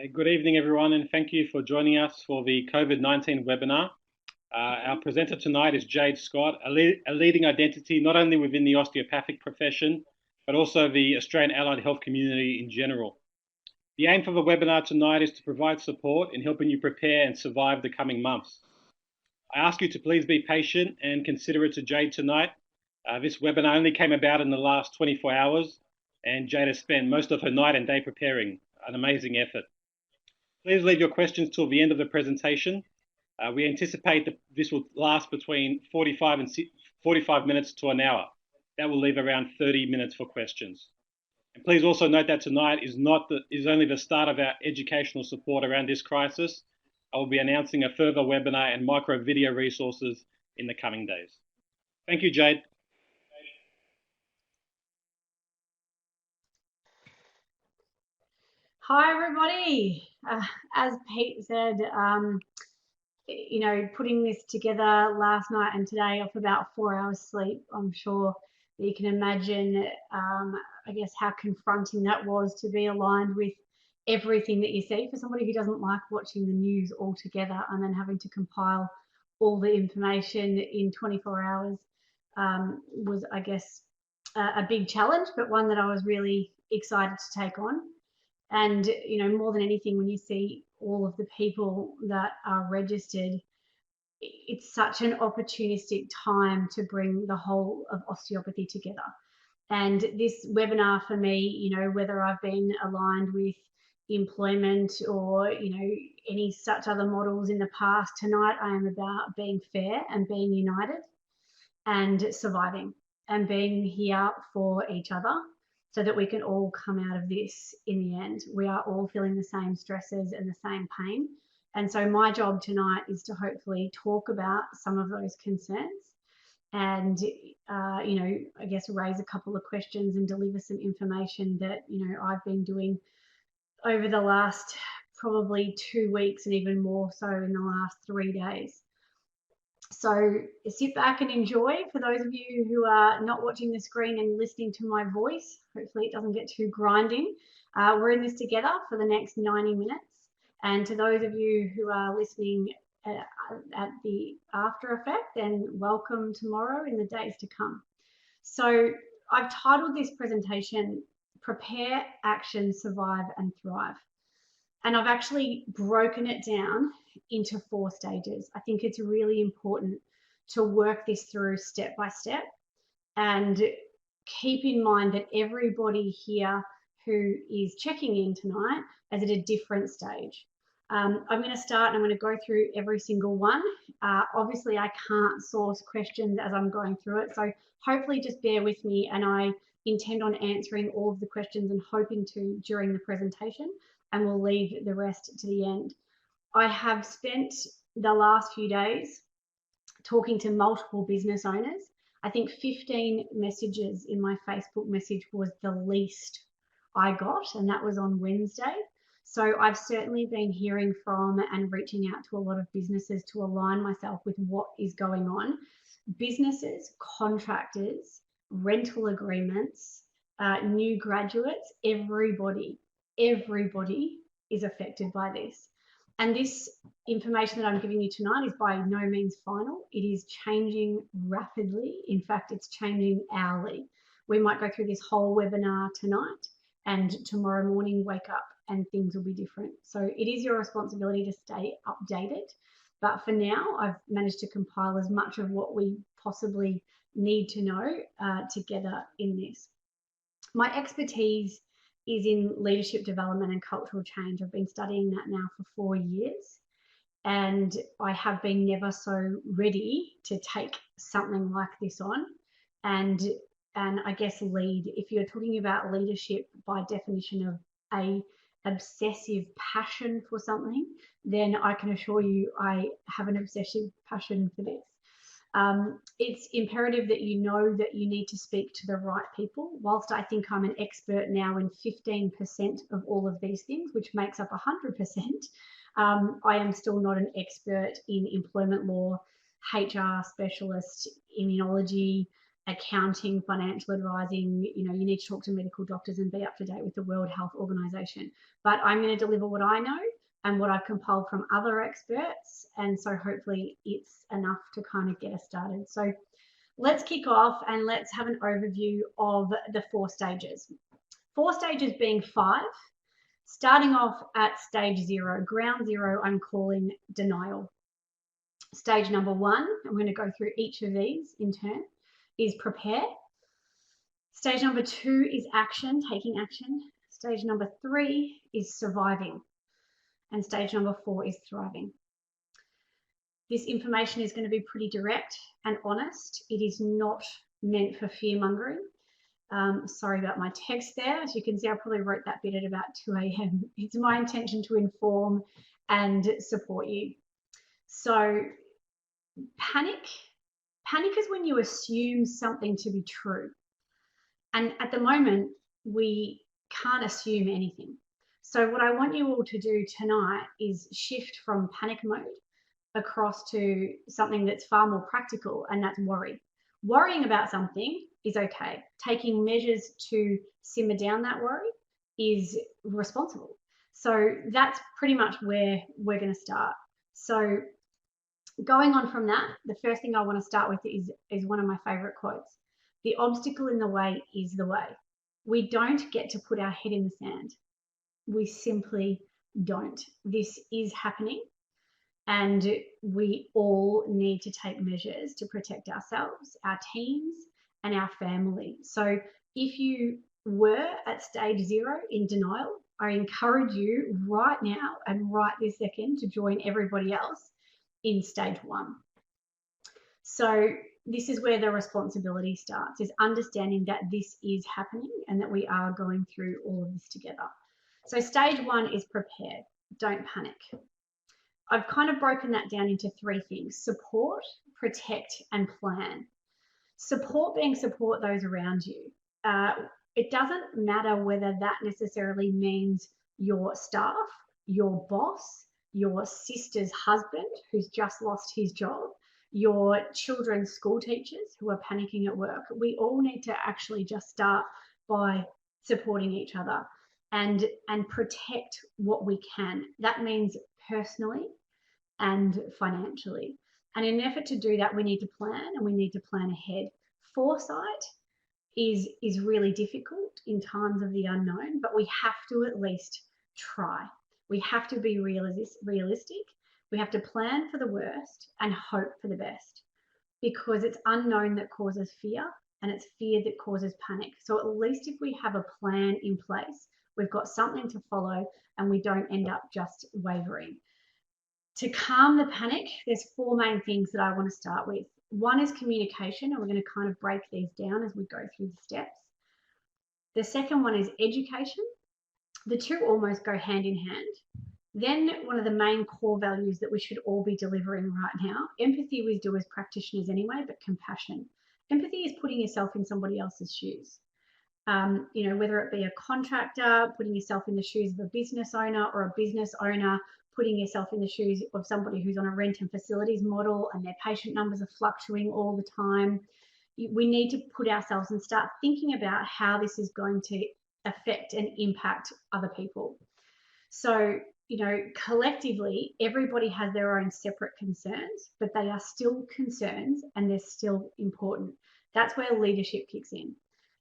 Good evening, everyone, and thank you for joining us for the COVID-19 webinar. Our presenter tonight is Jade Scott, a leading identity not only within the osteopathic profession, but also the Australian allied health community in general. The aim for the webinar tonight is to provide support in helping you prepare and survive the coming months. I ask you to please be patient and considerate to Jade tonight. This webinar only came about in the last 24 hours, and Jade has spent most of her night and day preparing. An amazing effort. Please leave your questions till the end of the presentation. We anticipate that this will last between 45 minutes to an hour. That will leave around 30 minutes for questions. And please also note that tonight is only the start of our educational support around this crisis. I will be announcing a further webinar and micro video resources in the coming days. Thank you, Jade. Hi, everybody. As Pete said, putting this together last night and today off about 4 hours sleep, I'm sure that you can imagine, I guess, how confronting that was to be aligned with everything that you see for somebody who doesn't like watching the news altogether, and then having to compile all the information in 24 hours was, I guess, a big challenge, but one that I was really excited to take on. And, more than anything, when you see all of the people that are registered, it's such an opportunistic time to bring the whole of osteopathy together. And this webinar for me, whether I've been aligned with employment or, any such other models in the past, tonight I am about being fair and being united and surviving and being here for each other, so that we can all come out of this in the end. We are all feeling the same stresses and the same pain. And so my job tonight is to hopefully talk about some of those concerns and, I guess raise a couple of questions and deliver some information that, I've been doing over the last probably 2 weeks, and even more so in the last 3 days. So sit back and enjoy. For those of you who are not watching the screen and listening to my voice, hopefully it doesn't get too grinding. We're in this together for the next 90 minutes. And to those of you who are listening at the after effect, then welcome tomorrow in the days to come. So I've titled this presentation, Prepare, Action, Survive and Thrive. And I've actually broken it down into 4 stages. I think it's really important to work this through step by step, and keep in mind that everybody here who is checking in tonight is at a different stage. I'm going to start and I'm going to go through every single one. Obviously, I can't source questions as I'm going through it, so hopefully just bear with me, and I intend on answering all of the questions and hoping to during the presentation, and we'll leave the rest to the end. I have spent the last few days talking to multiple business owners. I think 15 messages in my Facebook message was the least I got, and that was on Wednesday. So I've certainly been hearing from and reaching out to a lot of businesses to align myself with what is going on. Businesses, contractors, rental agreements, new graduates, everybody is affected by this. And this information that I'm giving you tonight is by no means final. It is changing rapidly. In fact, it's changing hourly. We might go through this whole webinar tonight, and tomorrow morning wake up and things will be different. So it is your responsibility to stay updated. But for now, I've managed to compile as much of what we possibly need to know together in this. My expertise is in leadership development and cultural change. I've been studying that now for 4 years, and I have been never so ready to take something like this on and I guess lead. If you're talking about leadership by definition of a obsessive passion for something, then I can assure you I have an obsessive passion for this. It's imperative that you know that you need to speak to the right people. Whilst I think I'm an expert now in 15% of all of these things, which makes up 100%, I am still not an expert in employment law, HR specialist, immunology, accounting, financial advising. You know, you need to talk to medical doctors and be up to date with the World Health Organization. But I'm going to deliver what I know and what I've compiled from other experts. And so hopefully it's enough to kind of get us started. So let's kick off and let's have an overview of the 4 stages. 4 stages being 5. Starting off at stage 0, ground 0, I'm calling denial. Stage number 1, I'm going to go through each of these in turn, is prepare. Stage number 2 is action, taking action. Stage number 3 is surviving. And stage number 4 is thriving. This information is going to be pretty direct and honest. It is not meant for fear mongering. Sorry about my text there. As you can see, I probably wrote that bit at about 2 a.m. It's my intention to inform and support you. So panic is when you assume something to be true. And at the moment, we can't assume anything. So what I want you all to do tonight is shift from panic mode across to something that's far more practical, and that's worry. Worrying about something is okay. Taking measures to simmer down that worry is responsible. So that's pretty much where we're going to start. So going on from that, the first thing I want to start with is one of my favorite quotes. The obstacle in the way is the way. We don't get to put our head in the sand. We simply don't. This is happening, and we all need to take measures to protect ourselves, our teams, and our family. So if you were at stage 0 in denial, I encourage you right now and right this second to join everybody else in stage 1. So this is where the responsibility starts, is understanding that this is happening and that we are going through all of this together. So stage 1 is prepare, don't panic. I've kind of broken that down into 3 things: support, protect, and plan. Support being support those around you. It doesn't matter whether that necessarily means your staff, your boss, your sister's husband who's just lost his job, your children's school teachers who are panicking at work. We all need to actually just start by supporting each other and protect what we can. That means personally and financially. And in an effort to do that, we need to plan, and we need to plan ahead. Foresight is really difficult in times of the unknown, but we have to at least try. We have to be realistic. We have to plan for the worst and hope for the best, because it's unknown that causes fear, and it's fear that causes panic. So at least if we have a plan in place, we've got something to follow and we don't end up just wavering. To calm the panic, there's 4 main things that I want to start with. 1 is communication, and we're going to kind of break these down as we go through the steps. The second one is education. The 2 almost go hand in hand. Then one of the main core values that we should all be delivering right now, empathy we do as practitioners anyway, but compassion. Empathy is putting yourself in somebody else's shoes. You know, whether it be a contractor, putting yourself in the shoes of a business owner, or a business owner putting yourself in the shoes of somebody who's on a rent and facilities model and their patient numbers are fluctuating all the time. We need to put ourselves and start thinking about how this is going to affect and impact other people. So, you know, collectively, everybody has their own separate concerns, but they are still concerns and they're still important. That's where leadership kicks in.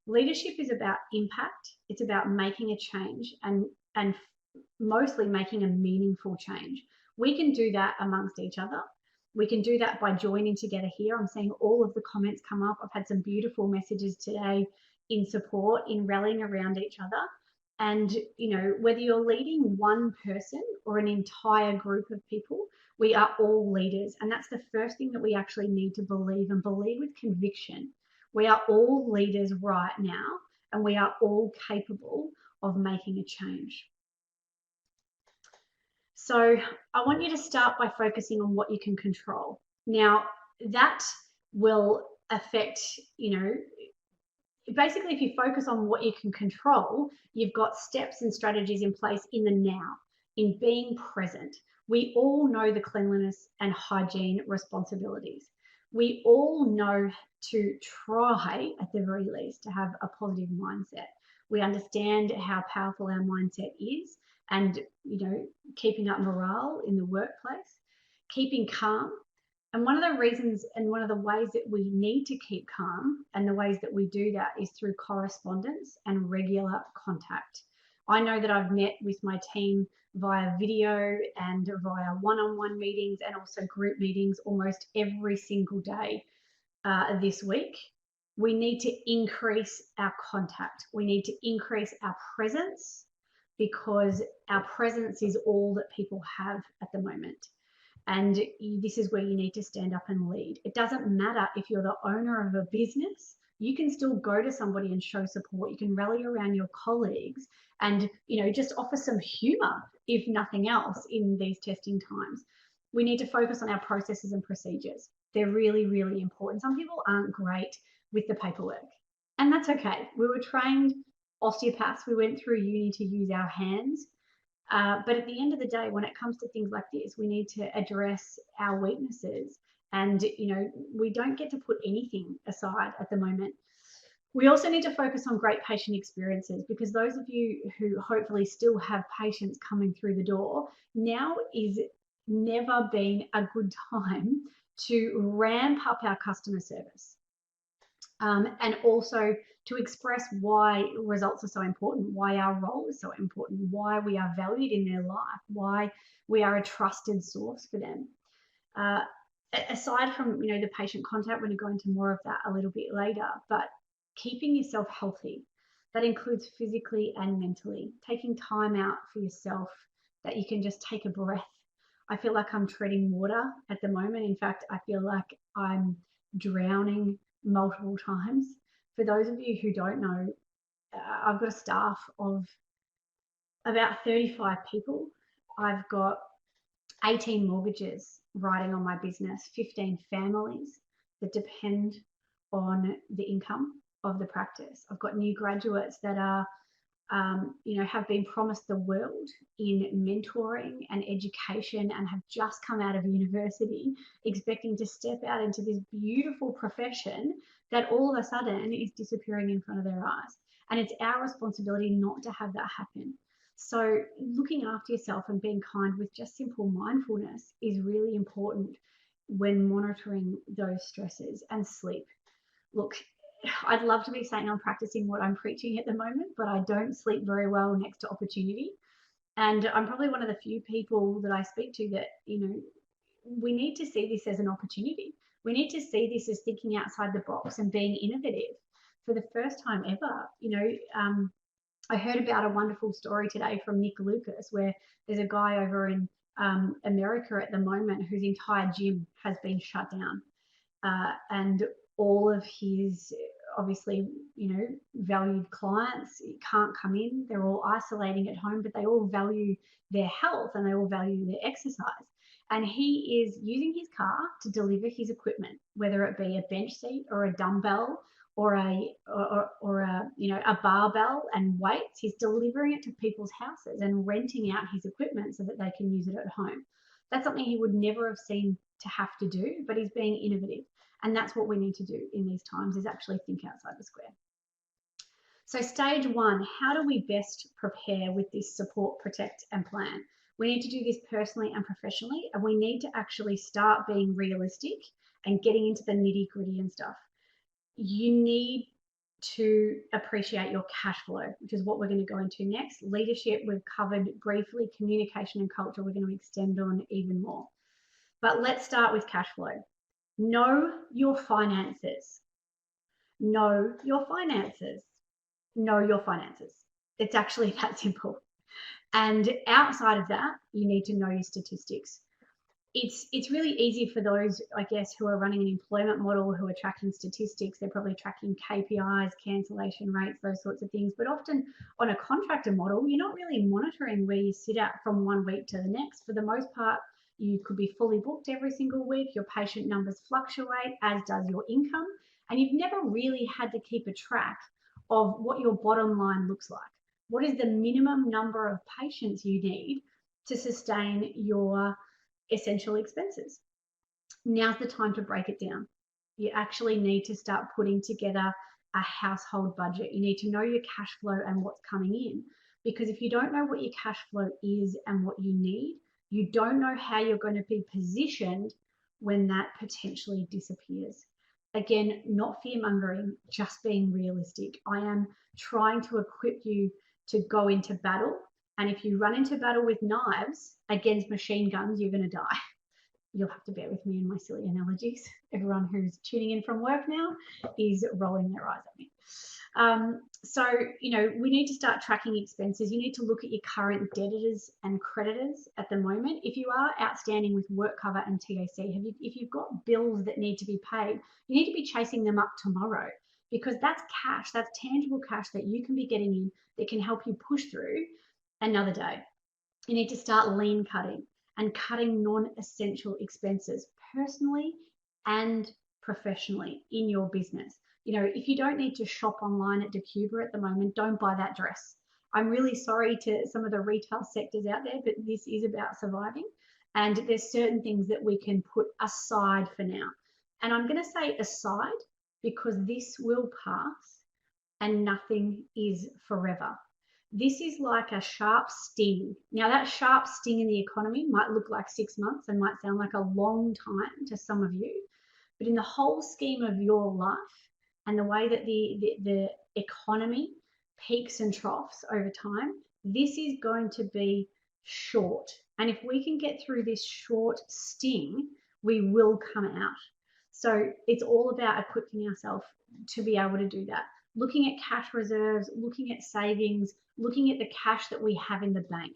Leadership is about impact. It's about making a change and mostly making a meaningful change. We can do that amongst each other. We can do that by joining together here. I'm seeing all of the comments come up. I've had some beautiful messages today in support, in rallying around each other. And, you know, whether you're leading one person or an entire group of people, we are all leaders. And that's the first thing that we actually need to believe, and believe with conviction. We are all leaders right now, and we are all capable of making a change. So I want you to start by focusing on what you can control. Now, that will affect, you know, basically if you focus on what you can control, you've got steps and strategies in place in the now, in being present. We all know the cleanliness and hygiene responsibilities. We all know to try, at the very least, to have a positive mindset. We understand how powerful our mindset is, and keeping up morale in the workplace, keeping calm. And one of the reasons and one of the ways that we need to keep calm, and the ways that we do that, is through correspondence and regular contact. I know that I've met with my team via video and via one-on-one meetings and also group meetings almost every single day this week. We need to increase our contact. We need to increase our presence, because our presence is all that people have at the moment. And this is where you need to stand up and lead. It doesn't matter if you're the owner of a business. You can still go to somebody and show support. You can rally around your colleagues and just offer some humor, if nothing else, in these testing times. We need to focus on our processes and procedures. They're really, really important. Some people aren't great with the paperwork, and that's okay. We were trained osteopaths. We went through uni to use our hands. But at the end of the day, when it comes to things like this, we need to address our weaknesses. And, we don't get to put anything aside at the moment. We also need to focus on great patient experiences, because those of you who hopefully still have patients coming through the door, now is never been a good time to ramp up our customer service. And also to express why results are so important, why our role is so important, why we are valued in their life, why we are a trusted source for them. Aside from the patient contact, we're going to go into more of that a little bit later, but keeping yourself healthy, that includes physically and mentally, taking time out for yourself, that you can just take a breath. I feel like I'm treading water at the moment. In fact, I feel like I'm drowning multiple times. For those of you who don't know, I've got a staff of about 35 people. I've got 18 mortgages riding on my business, 15 families that depend on the income of the practice. I've got new graduates that are have been promised the world in mentoring and education, and have just come out of university expecting to step out into this beautiful profession that all of a sudden is disappearing in front of their eyes. And it's our responsibility not to have that happen. So looking after yourself and being kind with just simple mindfulness is really important when monitoring those stresses. And sleep. Look, I'd love to be saying I'm practicing what I'm preaching at the moment, but I don't sleep very well next to opportunity. And I'm probably one of the few people that I speak to that, we need to see this as an opportunity. We need to see this as thinking outside the box and being innovative for the first time ever. I heard about a wonderful story today from Nick Lucas, where there's a guy over in America at the moment whose entire gym has been shut down. And all of his, obviously, valued clients can't come in. They're all isolating at home, but they all value their health and they all value their exercise. And he is using his car to deliver his equipment, whether it be a bench seat or a dumbbell or a barbell and weights. He's delivering it to people's houses and renting out his equipment so that they can use it at home. That's something he would never have seen to have to do, but he's being innovative. And that's what we need to do in these times, is actually think outside the square. So stage one, how do we best prepare with this support, protect, and plan? We need to do this personally and professionally, and we need to actually start being realistic and getting into the nitty-gritty and stuff. You need to appreciate your cash flow, which is what we're going to go into next. Leadership, we've covered briefly. Communication and culture, we're going to extend on even more. But let's start with cash flow. Know your finances. Know your finances. Know your finances. It's actually that simple. And outside of that, you need to know your statistics. It's really easy for those, I guess, who are running an employment model, who are tracking statistics. They're probably tracking KPIs, cancellation rates, those sorts of things. But often on a contractor model, you're not really monitoring where you sit at from one week to the next. For the most part, you could be fully booked every single week. Your patient numbers fluctuate, as does your income. And you've never really had to keep a track of what your bottom line looks like. What is the minimum number of patients you need to sustain your essential expenses? Now's the time to break it down. You actually need to start putting together a household budget. You need to know your cash flow and what's coming in, because if you don't know what your cash flow is and what you need, you don't know how you're going to be positioned when that potentially disappears. Again, not fear mongering, just being realistic. I am trying to equip you to go into battle. And if you run into battle with knives against machine guns, you're going to die. You'll have to bear with me and my silly analogies. Everyone who's tuning in from work now is rolling their eyes at me. So, we need to start tracking expenses. You need to look at your current debtors and creditors at the moment. If you are outstanding with work cover and TAC, if you've got bills that need to be paid, you need to be chasing them up tomorrow, because that's cash, that's tangible cash that you can be getting in that can help you push through another day. You need to start lean cutting and cutting non-essential expenses personally and professionally in your business. If you don't need to shop online at Decuba at the moment, don't buy that dress. I'm really sorry to some of the retail sectors out there, but this is about surviving. And there's certain things that we can put aside for now. And I'm going to say aside because this will pass and nothing is forever. This is like a sharp sting. Now, that sharp sting in the economy might look like 6 months and might sound like a long time to some of you, but in the whole scheme of your life and the way that the economy peaks and troughs over time, this is going to be short. And if we can get through this short sting, we will come out. So it's all about equipping ourselves to be able to do that. Looking at cash reserves, looking at savings, looking at the cash that we have in the bank.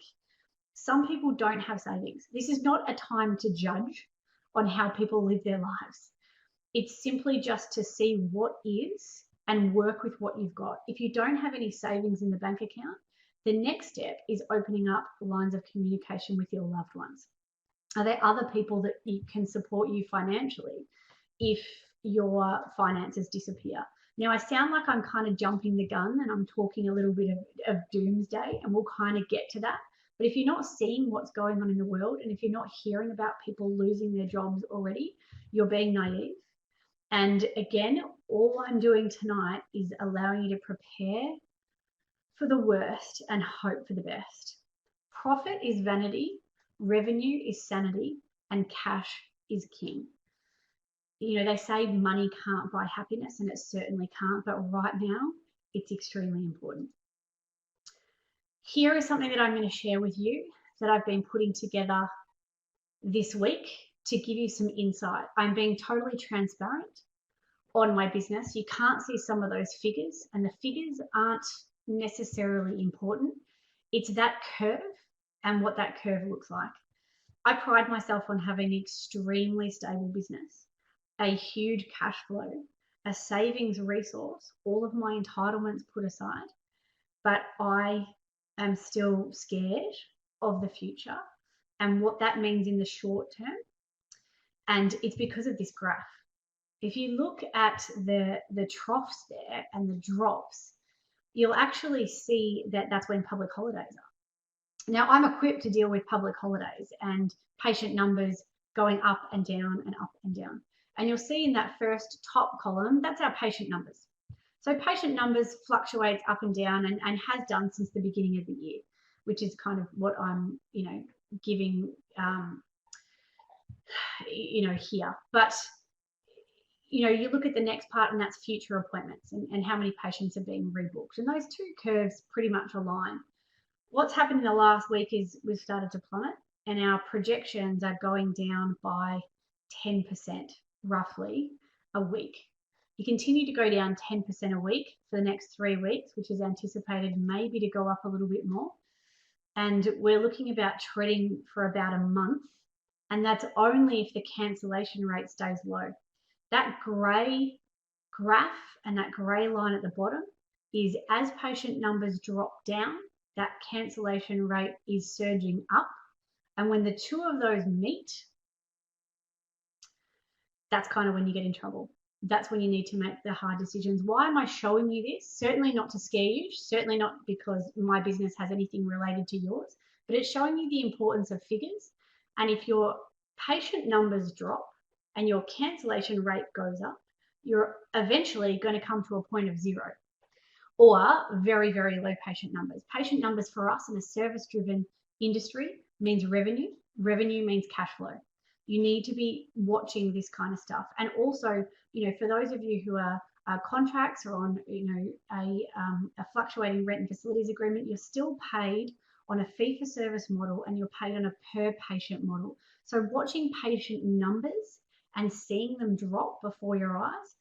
Some people don't have savings. This is not a time to judge on how people live their lives. It's simply just to see what is and work with what you've got. If you don't have any savings in the bank account, the next step is opening up lines of communication with your loved ones. Are there other people that can support you financially if your finances disappear? Now, I sound like I'm kind of jumping the gun and I'm talking a little bit of doomsday, and we'll kind of get to that. But if you're not seeing what's going on in the world, and if you're not hearing about people losing their jobs already, you're being naive. And again, all I'm doing tonight is allowing you to prepare for the worst and hope for the best. Profit is vanity, revenue is sanity, and cash is king. They say money can't buy happiness, and it certainly can't, but right now it's extremely important. Here is something that I'm going to share with you that I've been putting together this week to give you some insight. I'm being totally transparent on my business. You can't see some of those figures, and the figures aren't necessarily important. It's that curve and what that curve looks like. I pride myself on having an extremely stable business, a huge cash flow, a savings resource, all of my entitlements put aside, but I am still scared of the future and what that means in the short term. And it's because of this graph. If you look at the troughs there and the drops, you'll actually see that that's when public holidays are. Now, I'm equipped to deal with public holidays and patient numbers going up and down and up and down. And you'll see in that first top column, that's our patient numbers. So patient numbers fluctuates up and down and has done since the beginning of the year, which is kind of what I'm, giving, here. But, you look at the next part, and that's future appointments and how many patients are being rebooked. And those two curves pretty much align. What's happened in the last week is we've started to plummet, and our projections are going down by 10% roughly a week. You continue to go down 10% a week for the next 3 weeks, which is anticipated maybe to go up a little bit more. And we're looking about treading for about a month, and that's only if the cancellation rate stays low. That grey graph and that grey line at the bottom is as patient numbers drop down, that cancellation rate is surging up. And when the two of those meet, that's kind of when you get in trouble. That's when you need to make the hard decisions. Why am I showing you this? Certainly not to scare you, certainly not because my business has anything related to yours, but it's showing you the importance of figures. And if your patient numbers drop and your cancellation rate goes up, you're eventually going to come to a point of zero or very, very low patient numbers. Patient numbers for us in a service-driven industry means revenue. Revenue means cash flow. You need to be watching this kind of stuff. And also, for those of you who are contracts or on, a fluctuating rent and facilities agreement, you're still paid on a fee-for-service model and you're paid on a per-patient model. So watching patient numbers and seeing them drop before your eyes.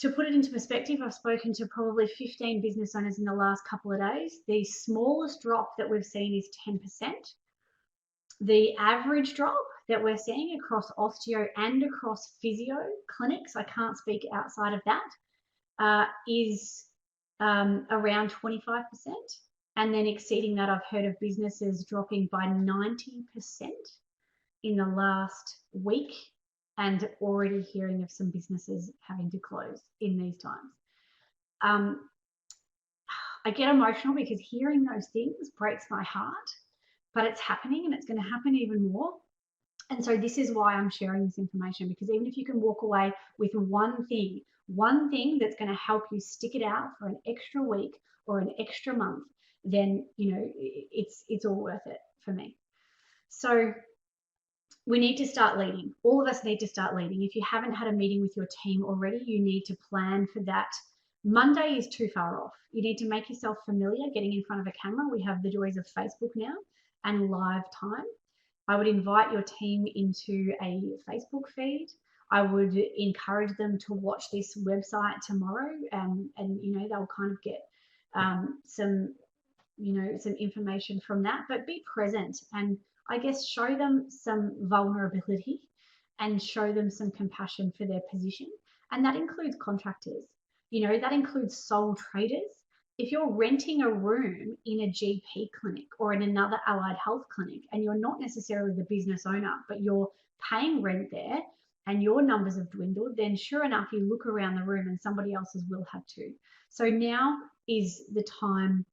To put it into perspective, I've spoken to probably 15 business owners in the last couple of days. The smallest drop that we've seen is 10%. The average drop that we're seeing across osteo and across physio clinics, I can't speak outside of that, is around 25%. And then exceeding that, I've heard of businesses dropping by 90% in the last week, and already hearing of some businesses having to close in these times. I get emotional because hearing those things breaks my heart, but it's happening and it's going to happen even more. And so this is why I'm sharing this information, because even if you can walk away with one thing that's going to help you stick it out for an extra week or an extra month, then, it's all worth it for me. So we need to start leading. All of us need to start leading. If you haven't had a meeting with your team already, you need to plan for that. Monday is too far off. You need to make yourself familiar getting in front of a camera. We have the joys of Facebook now and live time. I would invite your team into a Facebook feed. I would encourage them to watch this website tomorrow, and they'll kind of get some information from that. But be present and I guess show them some vulnerability and show them some compassion for their position. And that includes contractors, that includes sole traders. If you're renting a room in a GP clinic or in another allied health clinic and you're not necessarily the business owner, but you're paying rent there and your numbers have dwindled, then sure enough, you look around the room and somebody else's will have too. So now is the time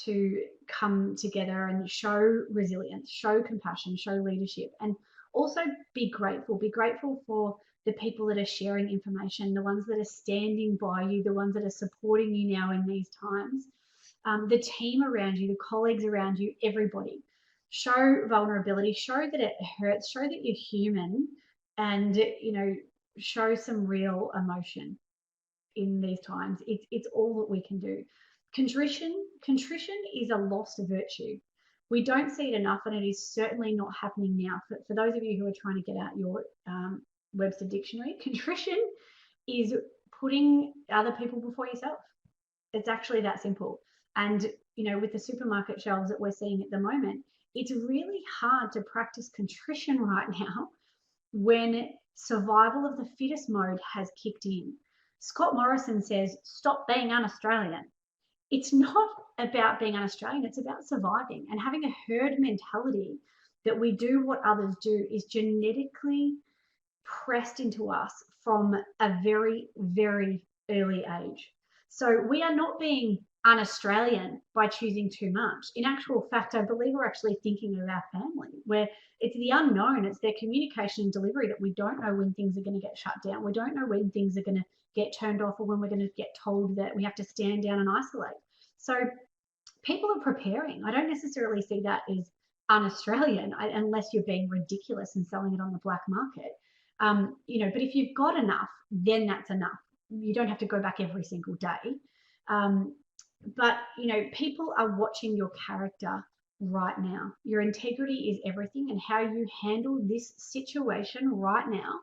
to come together and show resilience, show compassion, show leadership, and also be grateful. Be grateful for the people that are sharing information, the ones that are standing by you, the ones that are supporting you now in these times, the team around you, the colleagues around you, everybody. Show vulnerability, show that it hurts, show that you're human, and show some real emotion in these times. It's all that we can do. Contrition is a lost virtue. We don't see it enough, and it is certainly not happening now. For those of you who are trying to get out your Webster dictionary, contrition is putting other people before yourself. It's actually that simple. And with the supermarket shelves that we're seeing at the moment, it's really hard to practice contrition right now when survival of the fittest mode has kicked in. Scott Morrison says, "Stop being un-Australian." It's not about being un-Australian, it's about surviving. And having a herd mentality that we do what others do is genetically pressed into us from a very, very early age. So we are not being un-Australian by choosing too much. In actual fact, I believe we're actually thinking of our family, where it's the unknown, it's their communication and delivery that we don't know when things are going to get shut down. We don't know when things are going to get turned off or when we're going to get told that we have to stand down and isolate. So people are preparing. I don't necessarily see that as un-Australian unless you're being ridiculous and selling it on the black market. But if you've got enough, then that's enough. You don't have to go back every single day. But people are watching your character right now. Your integrity is everything, and how you handle this situation right now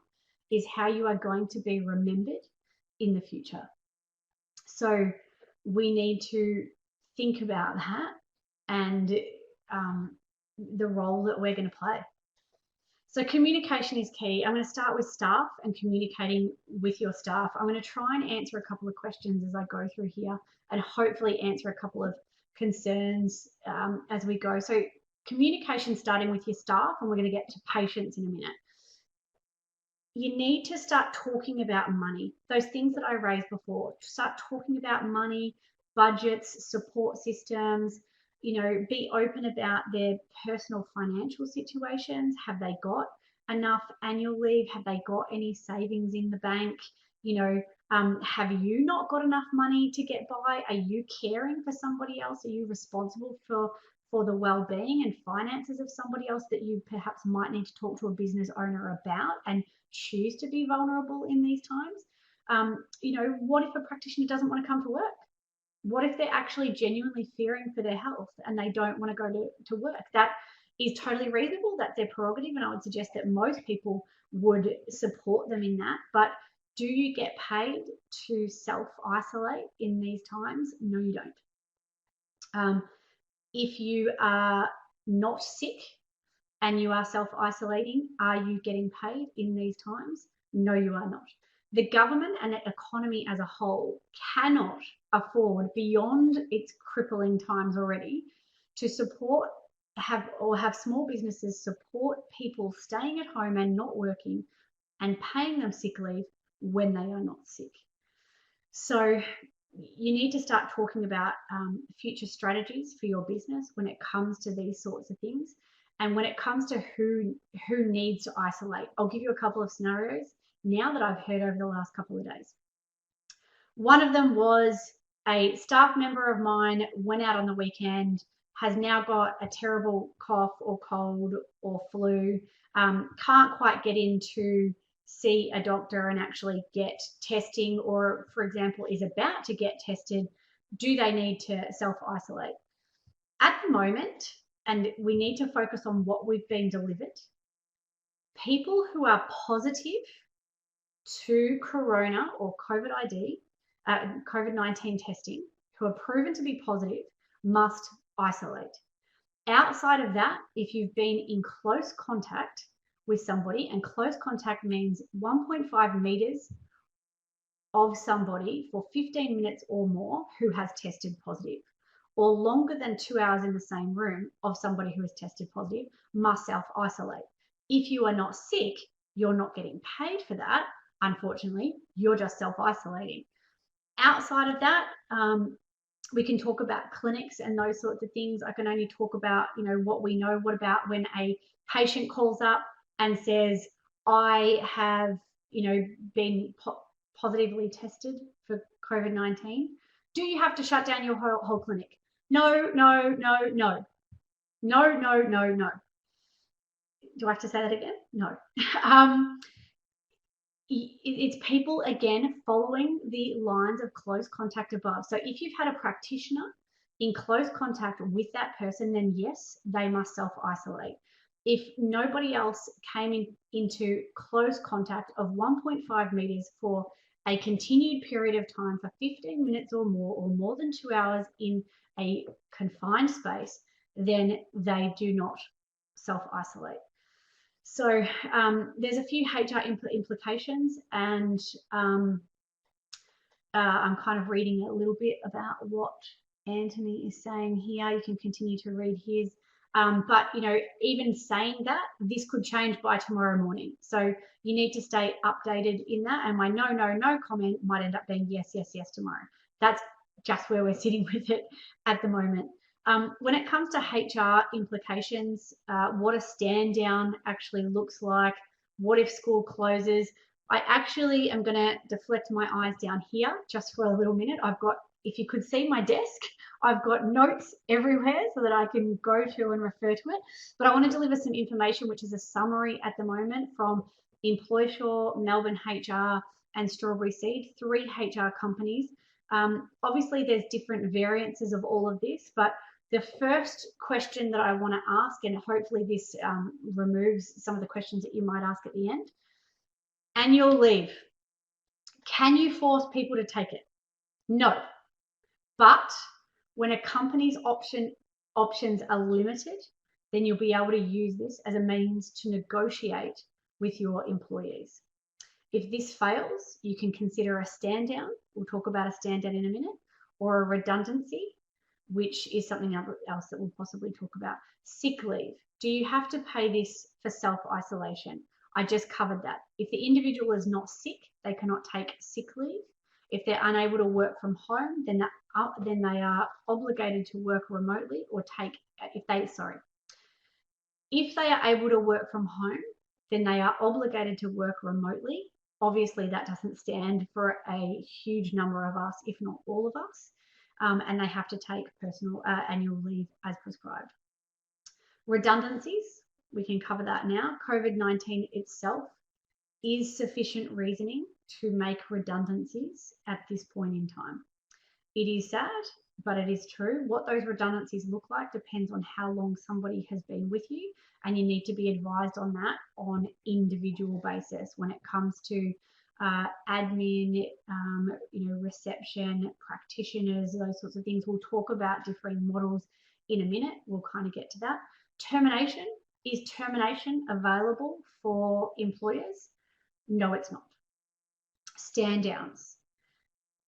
is how you are going to be remembered in the future. So we need to think about that and the role that we're going to play. So communication is key. I'm going to start with staff and communicating with your staff. I'm going to try and answer a couple of questions as I go through here and hopefully answer a couple of concerns as we go. So communication starting with your staff, and we're going to get to patients in a minute. You need to start talking about money. Those things that I raised before, start talking about money, budgets, support systems, be open about their personal financial situations. Have they got enough annual leave? Have they got any savings in the bank? Have you not got enough money to get by? Are you caring for somebody else? Are you responsible for the well-being and finances of somebody else that you perhaps might need to talk to a business owner about and choose to be vulnerable in these times? What if a practitioner doesn't want to come to work? What if they're actually genuinely fearing for their health and they don't want to go to work? That is totally reasonable. That's their prerogative. And I would suggest that most people would support them in that. But do you get paid to self-isolate in these times? No, you don't. If you are not sick and you are self-isolating, are you getting paid in these times? No, you are not. The government and the economy as a whole cannot afford, beyond its crippling times already, to have small businesses support people staying at home and not working and paying them sick leave when they are not sick. So you need to start talking about future strategies for your business when it comes to these sorts of things. And when it comes to who needs to isolate, I'll give you a couple of scenarios now that I've heard over the last couple of days. One of them was a staff member of mine went out on the weekend, has now got a terrible cough or cold or flu, can't quite get in to see a doctor and actually get testing, or for example is about to get tested. Do they need to self-isolate? At the moment, and we need to focus on what we've been delivered, people who are positive to corona or COVID-19 testing, who are proven to be positive, must isolate. Outside of that, if you've been in close contact with somebody, and close contact means 1.5 meters of somebody for 15 minutes or more who has tested positive, or longer than 2 hours in the same room of somebody who has tested positive, must self-isolate. If you are not sick, you're not getting paid for that. Unfortunately, you're just self-isolating. Outside of that, we can talk about clinics and those sorts of things. I can only talk about, what we know. What about when a patient calls up and says, I have, been positively tested for COVID-19? Do you have to shut down your whole clinic? No, no, no, no. No, no, no, no. Do I have to say that again? No. It's people, again, following the lines of close contact above. So if you've had a practitioner in close contact with that person, then yes, they must self-isolate. If nobody else came into close contact of 1.5 meters for a continued period of time for 15 minutes or more than 2 hours in a confined space, then they do not self-isolate. So there's a few HR implications, and I'm kind of reading a little bit about what Anthony is saying here. You can continue to read his. But, even saying that, this could change by tomorrow morning. So you need to stay updated in that. And my no, no, no comment might end up being yes, yes, yes tomorrow. That's just where we're sitting with it at the moment. When it comes to HR implications, what a stand down actually looks like, what if school closes? I actually am going to deflect my eyes down here just for a little minute. If you could see my desk, I've got notes everywhere so that I can go to and refer to it. But I want to deliver some information, which is a summary at the moment from Employsure, Melbourne HR, and Strawberry Seed, 3 HR companies. Obviously, there's different variances of all of this, but the first question that I want to ask, and hopefully this removes some of the questions that you might ask at the end. Annual leave. Can you force people to take it? No. But when a company's options are limited, then you'll be able to use this as a means to negotiate with your employees. If this fails, you can consider a stand down. We'll talk about a stand down in a minute, or a redundancy, which is something else that we'll possibly talk about. Sick leave. Do you have to pay this for self-isolation? I just covered that. If the individual is not sick, they cannot take sick leave. If they're unable to work from home, then they are obligated to work remotely or if they are able to work from home, then they are obligated to work remotely Obviously, that doesn't stand for a huge number of us, if not all of us, and they have to take personal annual leave as prescribed. Redundancies, we can cover that now. COVID-19 itself is sufficient reasoning to make redundancies at this point in time. It is sad, but it is true. What those redundancies look like depends on how long somebody has been with you, and you need to be advised on that on individual basis when it comes to admin, reception, practitioners, those sorts of things. We'll talk about differing models in a minute. We'll kind of get to that. Termination. Is termination available for employers? No, it's not. Stand downs.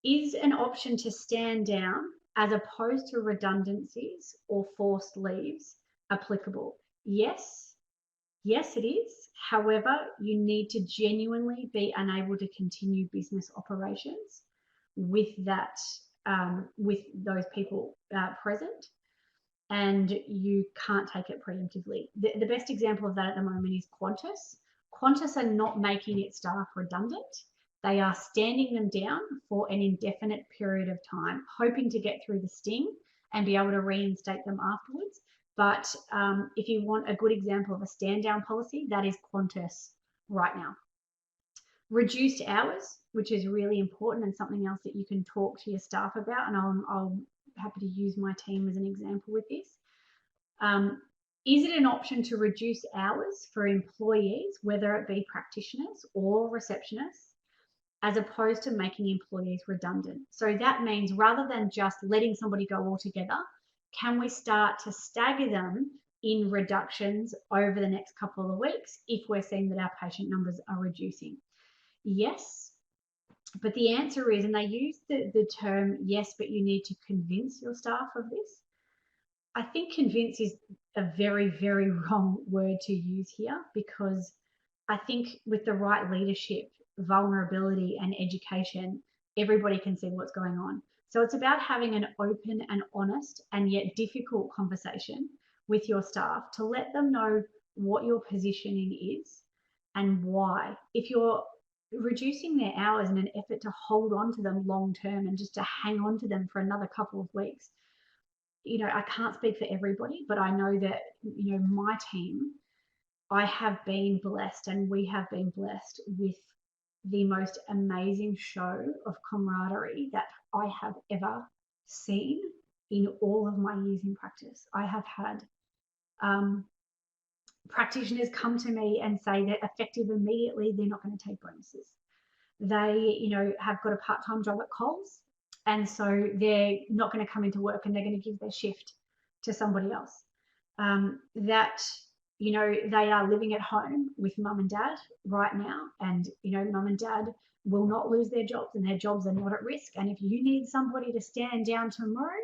Is an option to stand down as opposed to redundancies or forced leaves applicable? Yes, it is. However, you need to genuinely be unable to continue business operations with that, with those people present, and you can't take it preemptively. The best example of that at the moment is Qantas. Qantas are not making its staff redundant. They are standing them down for an indefinite period of time, hoping to get through the sting and be able to reinstate them afterwards. But if you want a good example of a stand down policy, that is Qantas right now. Reduced hours, which is really important and something else that you can talk to your staff about, and I'm happy to use my team as an example with this. Is it an option to reduce hours for employees, whether it be practitioners or receptionists, as opposed to making employees redundant? So that means rather than just letting somebody go altogether, can we start to stagger them in reductions over the next couple of weeks if we're seeing that our patient numbers are reducing? Yes, but the answer is, and they use the term, yes, but you need to convince your staff of this. I think convince is a very, very wrong word to use here, because I think with the right leadership, vulnerability and education, everybody can see what's going on. So it's about having an open and honest and yet difficult conversation with your staff to let them know what your positioning is and why. If you're reducing their hours in an effort to hold on to them long term and just to hang on to them for another couple of weeks, I can't speak for everybody, but I know that, my team, I have been blessed, and we have been blessed with the most amazing show of camaraderie that I have ever seen in all of my years in practice. I have had practitioners come to me and say that effective immediately, they're not going to take bonuses. They, have got a part-time job at Coles, and so they're not going to come into work and they're going to give their shift to somebody else. They are living at home with mum and dad right now, and mum and dad will not lose their jobs, and their jobs are not at risk. And if you need somebody to stand down tomorrow,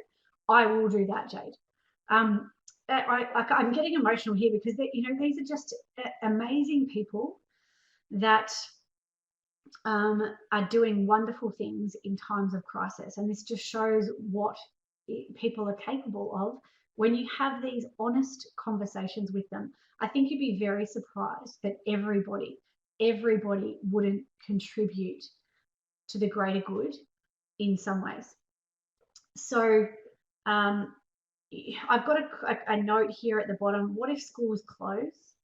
I will do that, Jade. I'm getting emotional here because these are just amazing people that are doing wonderful things in times of crisis, and this just shows what people are capable of when you have these honest conversations with them. I think you'd be very surprised that everybody wouldn't contribute to the greater good in some ways. So I've got a note here at the bottom. What if schools close?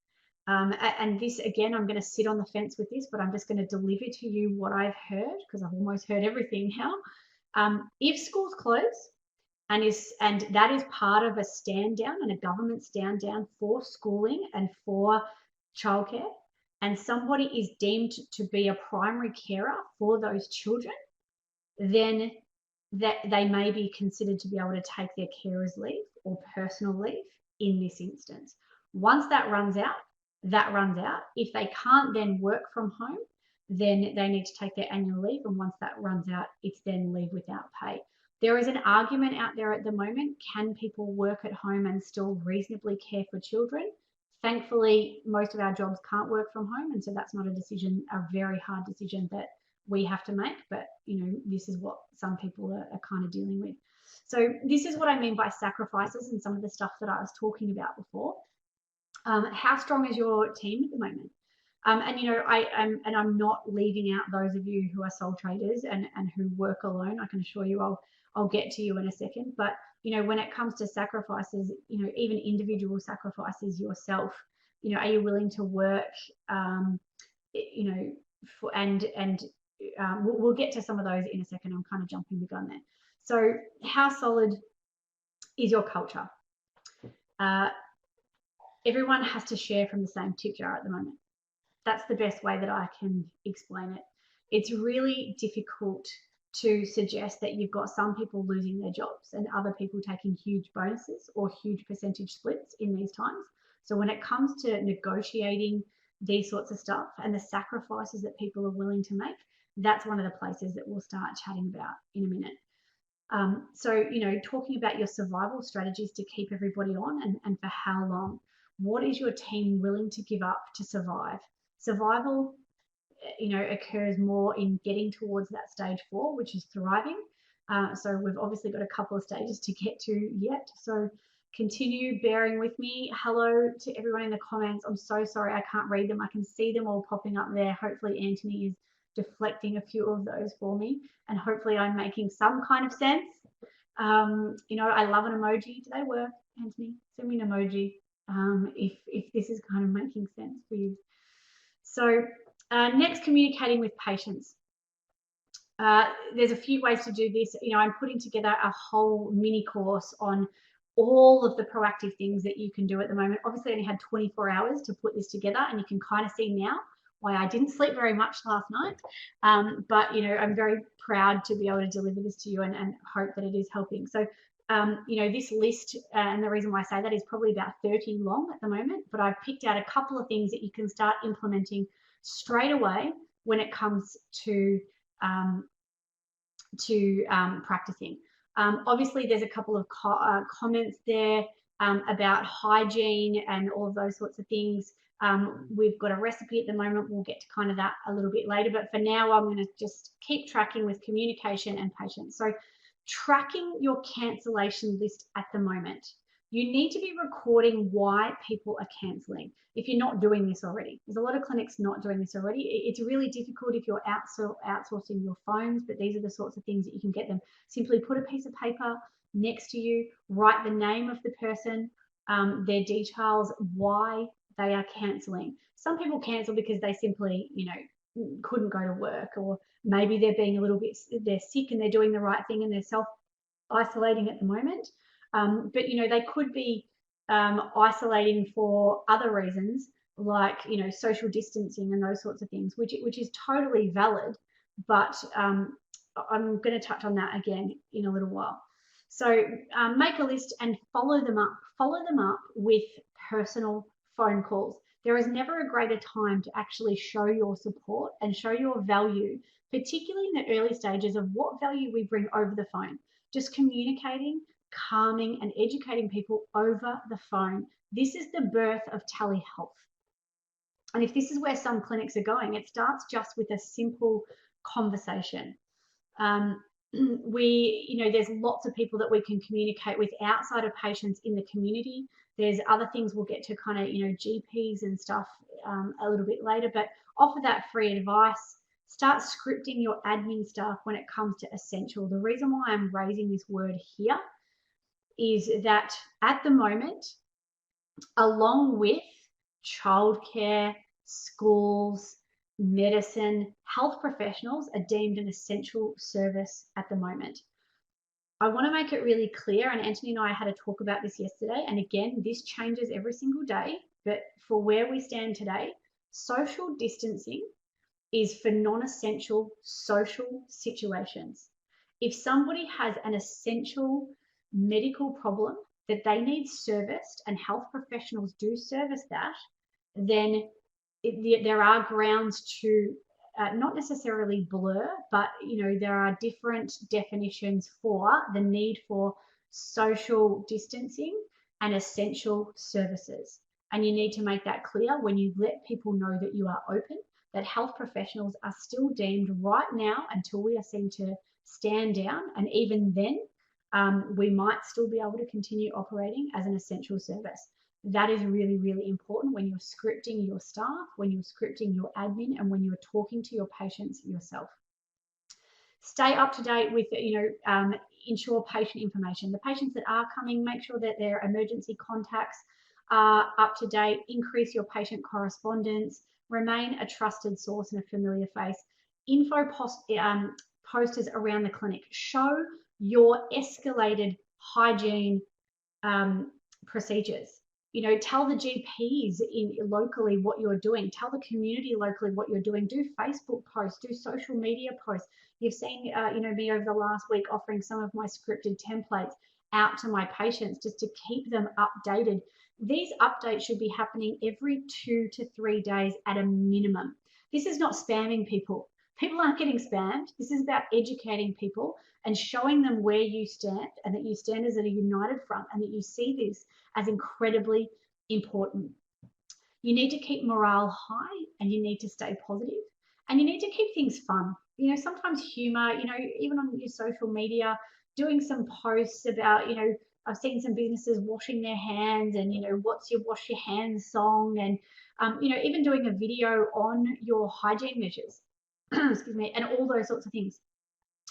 And this, again, I'm going to sit on the fence with this, but I'm just going to deliver to you what I've heard, because I've almost heard everything now. If schools close, and that is part of a stand down and a government stand down for schooling and for childcare, and somebody is deemed to be a primary carer for those children, then that they may be considered to be able to take their carers leave or personal leave in this instance. Once that runs out, that runs out. If they can't then work from home, then they need to take their annual leave, and once that runs out, it's then leave without pay. There is an argument out there at the moment, can people work at home and still reasonably care for children? Thankfully, most of our jobs can't work from home, and so that's not a very hard decision that we have to make, but this is what some people are kind of dealing with. So this is what I mean by sacrifices and some of the stuff that I was talking about before. How strong is your team at the moment? And you know, I'm not leaving out those of you who are sole traders and who work alone. I can assure you, I'll get to you in a second. But you know, when it comes to sacrifices, you know, even individual sacrifices yourself, you know, are you willing to work, you know, we'll get to some of those in a second. I'm kind of jumping the gun there. So how solid is your culture? Everyone has to share from the same tip jar at the moment. That's the best way that I can explain it. It's really difficult to suggest that you've got some people losing their jobs and other people taking huge bonuses or huge percentage splits in these times. So when it comes to negotiating these sorts of stuff and the sacrifices that people are willing to make, that's one of the places that we'll start chatting about in a minute. So, you know, talking about your survival strategies to keep everybody on and for how long. What is your team willing to give up to survive? Survival, you know, occurs more in getting towards that stage 4, which is thriving. So we've obviously got a couple of stages to get to yet. So continue bearing with me. Hello to everyone in the comments. I'm so sorry I can't read them. I can see them all popping up there. Hopefully Anthony is deflecting a few of those for me, and hopefully I'm making some kind of sense. You know, I love an emoji. Do they work, Anthony? Send me an emoji if this is kind of making sense for you. So next, communicating with patients. There's a few ways to do this. You know, I'm putting together a whole mini course on all of the proactive things that you can do at the moment. Obviously, I only had 24 hours to put this together, and you can kind of see now why I didn't sleep very much last night. But, you know, I'm very proud to be able to deliver this to you and hope that it is helping. So, you know, this list, and the reason why I say that is probably about 30 long at the moment, but I've picked out a couple of things that you can start implementing straight away when it comes to practicing. Obviously, there's a couple of comments there about hygiene and all of those sorts of things. We've got a recipe at the moment. We'll get to kind of that a little bit later. But for now, I'm going to just keep tracking with communication and patients. So tracking your cancellation list at the moment. You need to be recording why people are cancelling if you're not doing this already. There's a lot of clinics not doing this already. It's really difficult if you're outsourcing your phones, but these are the sorts of things that you can get them. Simply put a piece of paper next to you, write the name of the person, their details, why they are cancelling. Some people cancel because they simply, you know, couldn't go to work, or maybe they're being a little bit, they're sick and they're doing the right thing and they're self-isolating at the moment. But, you know, they could be isolating for other reasons, like, you know, social distancing and those sorts of things, which is totally valid. But I'm going to touch on that again in a little while. So make a list and follow them up. Follow them up with personal phone calls. There is never a greater time to actually show your support and show your value, particularly in the early stages of what value we bring over the phone. Just communicating, calming and educating people over the phone. This is the birth of telehealth. And if this is where some clinics are going, it starts just with a simple conversation. You know, there's lots of people that we can communicate with outside of patients in the community. There's other things we'll get to, kind of, you know, GPs and stuff a little bit later, but offer that free advice. Start scripting your admin stuff when it comes to essential. The reason why I'm raising this word here is that at the moment, along with childcare, schools, medicine, health professionals are deemed an essential service at the moment. I want to make it really clear, and Anthony and I had a talk about this yesterday, and again, this changes every single day, but for where we stand today, social distancing is for non-essential social situations. If somebody has an essential medical problem that they need serviced and health professionals do service that, then there are grounds to not necessarily blur, but, you know, there are different definitions for the need for social distancing and essential services. And you need to make that clear when you let people know that you are open, that health professionals are still deemed right now, until we are seen to stand down, and even then, we might still be able to continue operating as an essential service. That is really, really important when you're scripting your staff, when you're scripting your admin, and when you're talking to your patients yourself. Stay up to date with, ensure patient information. The patients that are coming, make sure that their emergency contacts are up to date. Increase your patient correspondence. Remain a trusted source and a familiar face. Posters around the clinic. Show your escalated hygiene procedures. Tell the GPs locally what you're doing. Tell the community locally what you're doing. Do Facebook posts, do social media posts. You've seen, me over the last week offering some of my scripted templates out to my patients just to keep them updated. These updates should be happening every 2 to 3 days at a minimum. This is not spamming people. People aren't getting spammed. This is about educating people and showing them where you stand, and that you stand as a united front, and that you see this as incredibly important. You need to keep morale high, and you need to stay positive, and you need to keep things fun. Sometimes humor, even on your social media, doing some posts about, I've seen some businesses washing their hands and, what's your wash your hands song, and, even doing a video on your hygiene measures, excuse me, and all those sorts of things.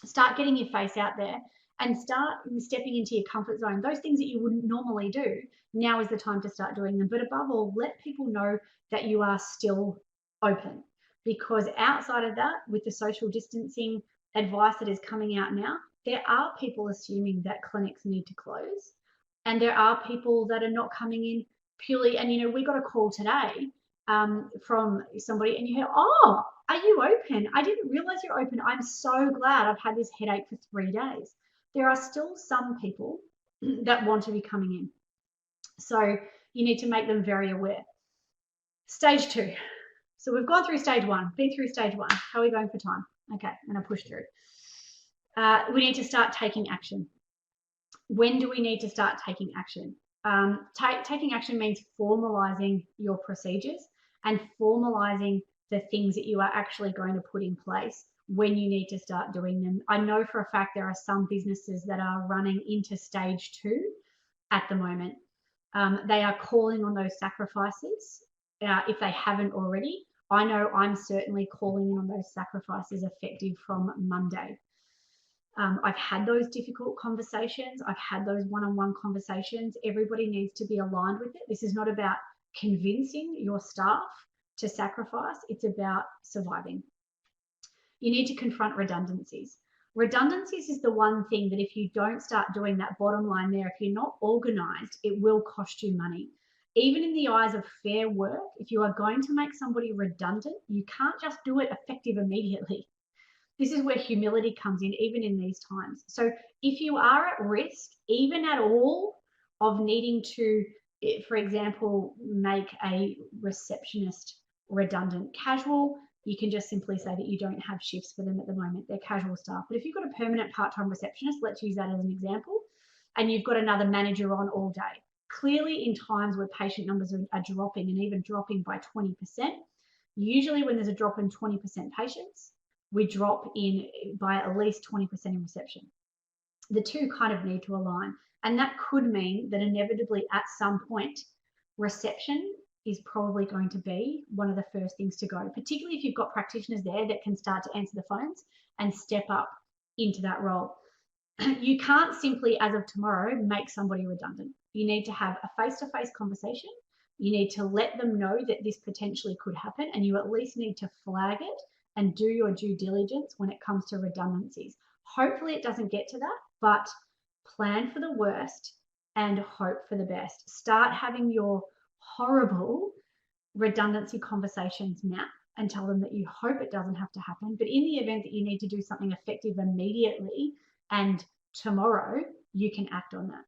Start getting your face out there and start stepping into your comfort zone. Those things that you wouldn't normally do, now is the time to start doing them. But above all, let people know that you are still open, because outside of that, with the social distancing advice that is coming out now, there are people assuming that clinics need to close, and there are people that are not coming in purely. And we got a call today from somebody, and you hear, "Oh, are you open? I didn't realize you're open. I'm so glad. I've had this headache for 3 days." There are still some people that want to be coming in. So you need to make them very aware. Stage 2. So we've gone through stage 1, been through stage 1. How are we going for time? Okay, I'm going to push through. We need to start taking action. When do we need to start taking action? Taking action means formalizing your procedures and formalizing the things that you are actually going to put in place when you need to start doing them. I know for a fact there are some businesses that are running into stage 2 at the moment. They are calling on those sacrifices if they haven't already. I know I'm certainly calling on those sacrifices effective from Monday. I've had those difficult conversations. I've had those one-on-one conversations. Everybody needs to be aligned with it. This is not about convincing your staff to sacrifice. It's about surviving. You need to confront redundancies. Redundancies is the one thing that if you don't start doing that bottom line there, if you're not organized, it will cost you money. Even in the eyes of fair work, if you are going to make somebody redundant, you can't just do it effective immediately. This is where humility comes in, even in these times. So if you are at risk, even at all, of needing to, for example, make a receptionist redundant, casual, you can just simply say that you don't have shifts for them at the moment. They're casual staff. But if you've got a permanent part-time receptionist, let's use that as an example, and you've got another manager on all day, clearly in times where patient numbers are dropping, and even dropping by 20%, usually when there's a drop in 20% patients, we drop in by at least 20% in reception. The two kind of need to align. And that could mean that inevitably at some point, reception is probably going to be one of the first things to go, particularly if you've got practitioners there that can start to answer the phones and step up into that role. You can't simply, as of tomorrow, make somebody redundant. You need to have a face-to-face conversation. You need to let them know that this potentially could happen, and you at least need to flag it and do your due diligence when it comes to redundancies. Hopefully it doesn't get to that, but plan for the worst and hope for the best. Start having your horrible redundancy conversations now and tell them that you hope it doesn't have to happen. But in the event that you need to do something effective immediately and tomorrow, you can act on that.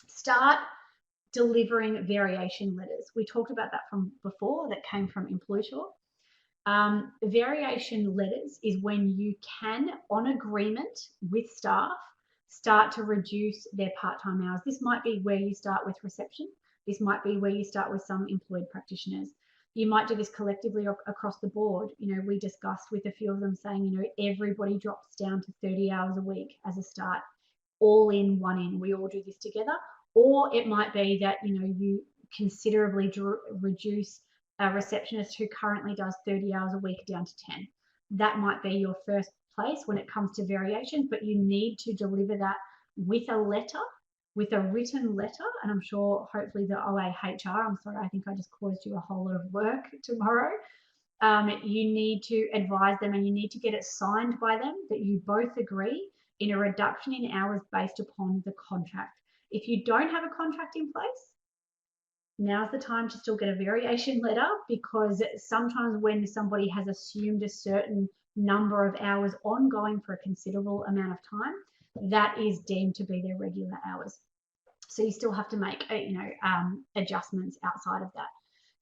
Start delivering variation letters. We talked about that from before, that came from Employsure. Variation letters is when you can, on agreement with staff, start to reduce their part-time hours. This might be where you start with reception. This might be where you start with some employed practitioners. You might do this collectively across the board. We discussed with a few of them saying, everybody drops down to 30 hours a week as a start, all in, one in. We all do this together. Or it might be that, you considerably reduce a receptionist who currently does 30 hours a week down to 10. That might be your first place when it comes to variation, but you need to deliver that with a letter, with a written letter, and I'm sure hopefully the OA HR, I'm sorry, I think I just caused you a whole lot of work tomorrow. You need to advise them and you need to get it signed by them that you both agree in a reduction in hours based upon the contract. If you don't have a contract in place, now's the time to still get a variation letter, because sometimes when somebody has assumed a certain number of hours ongoing for a considerable amount of time, that is deemed to be their regular hours. So you still have to make adjustments outside of that.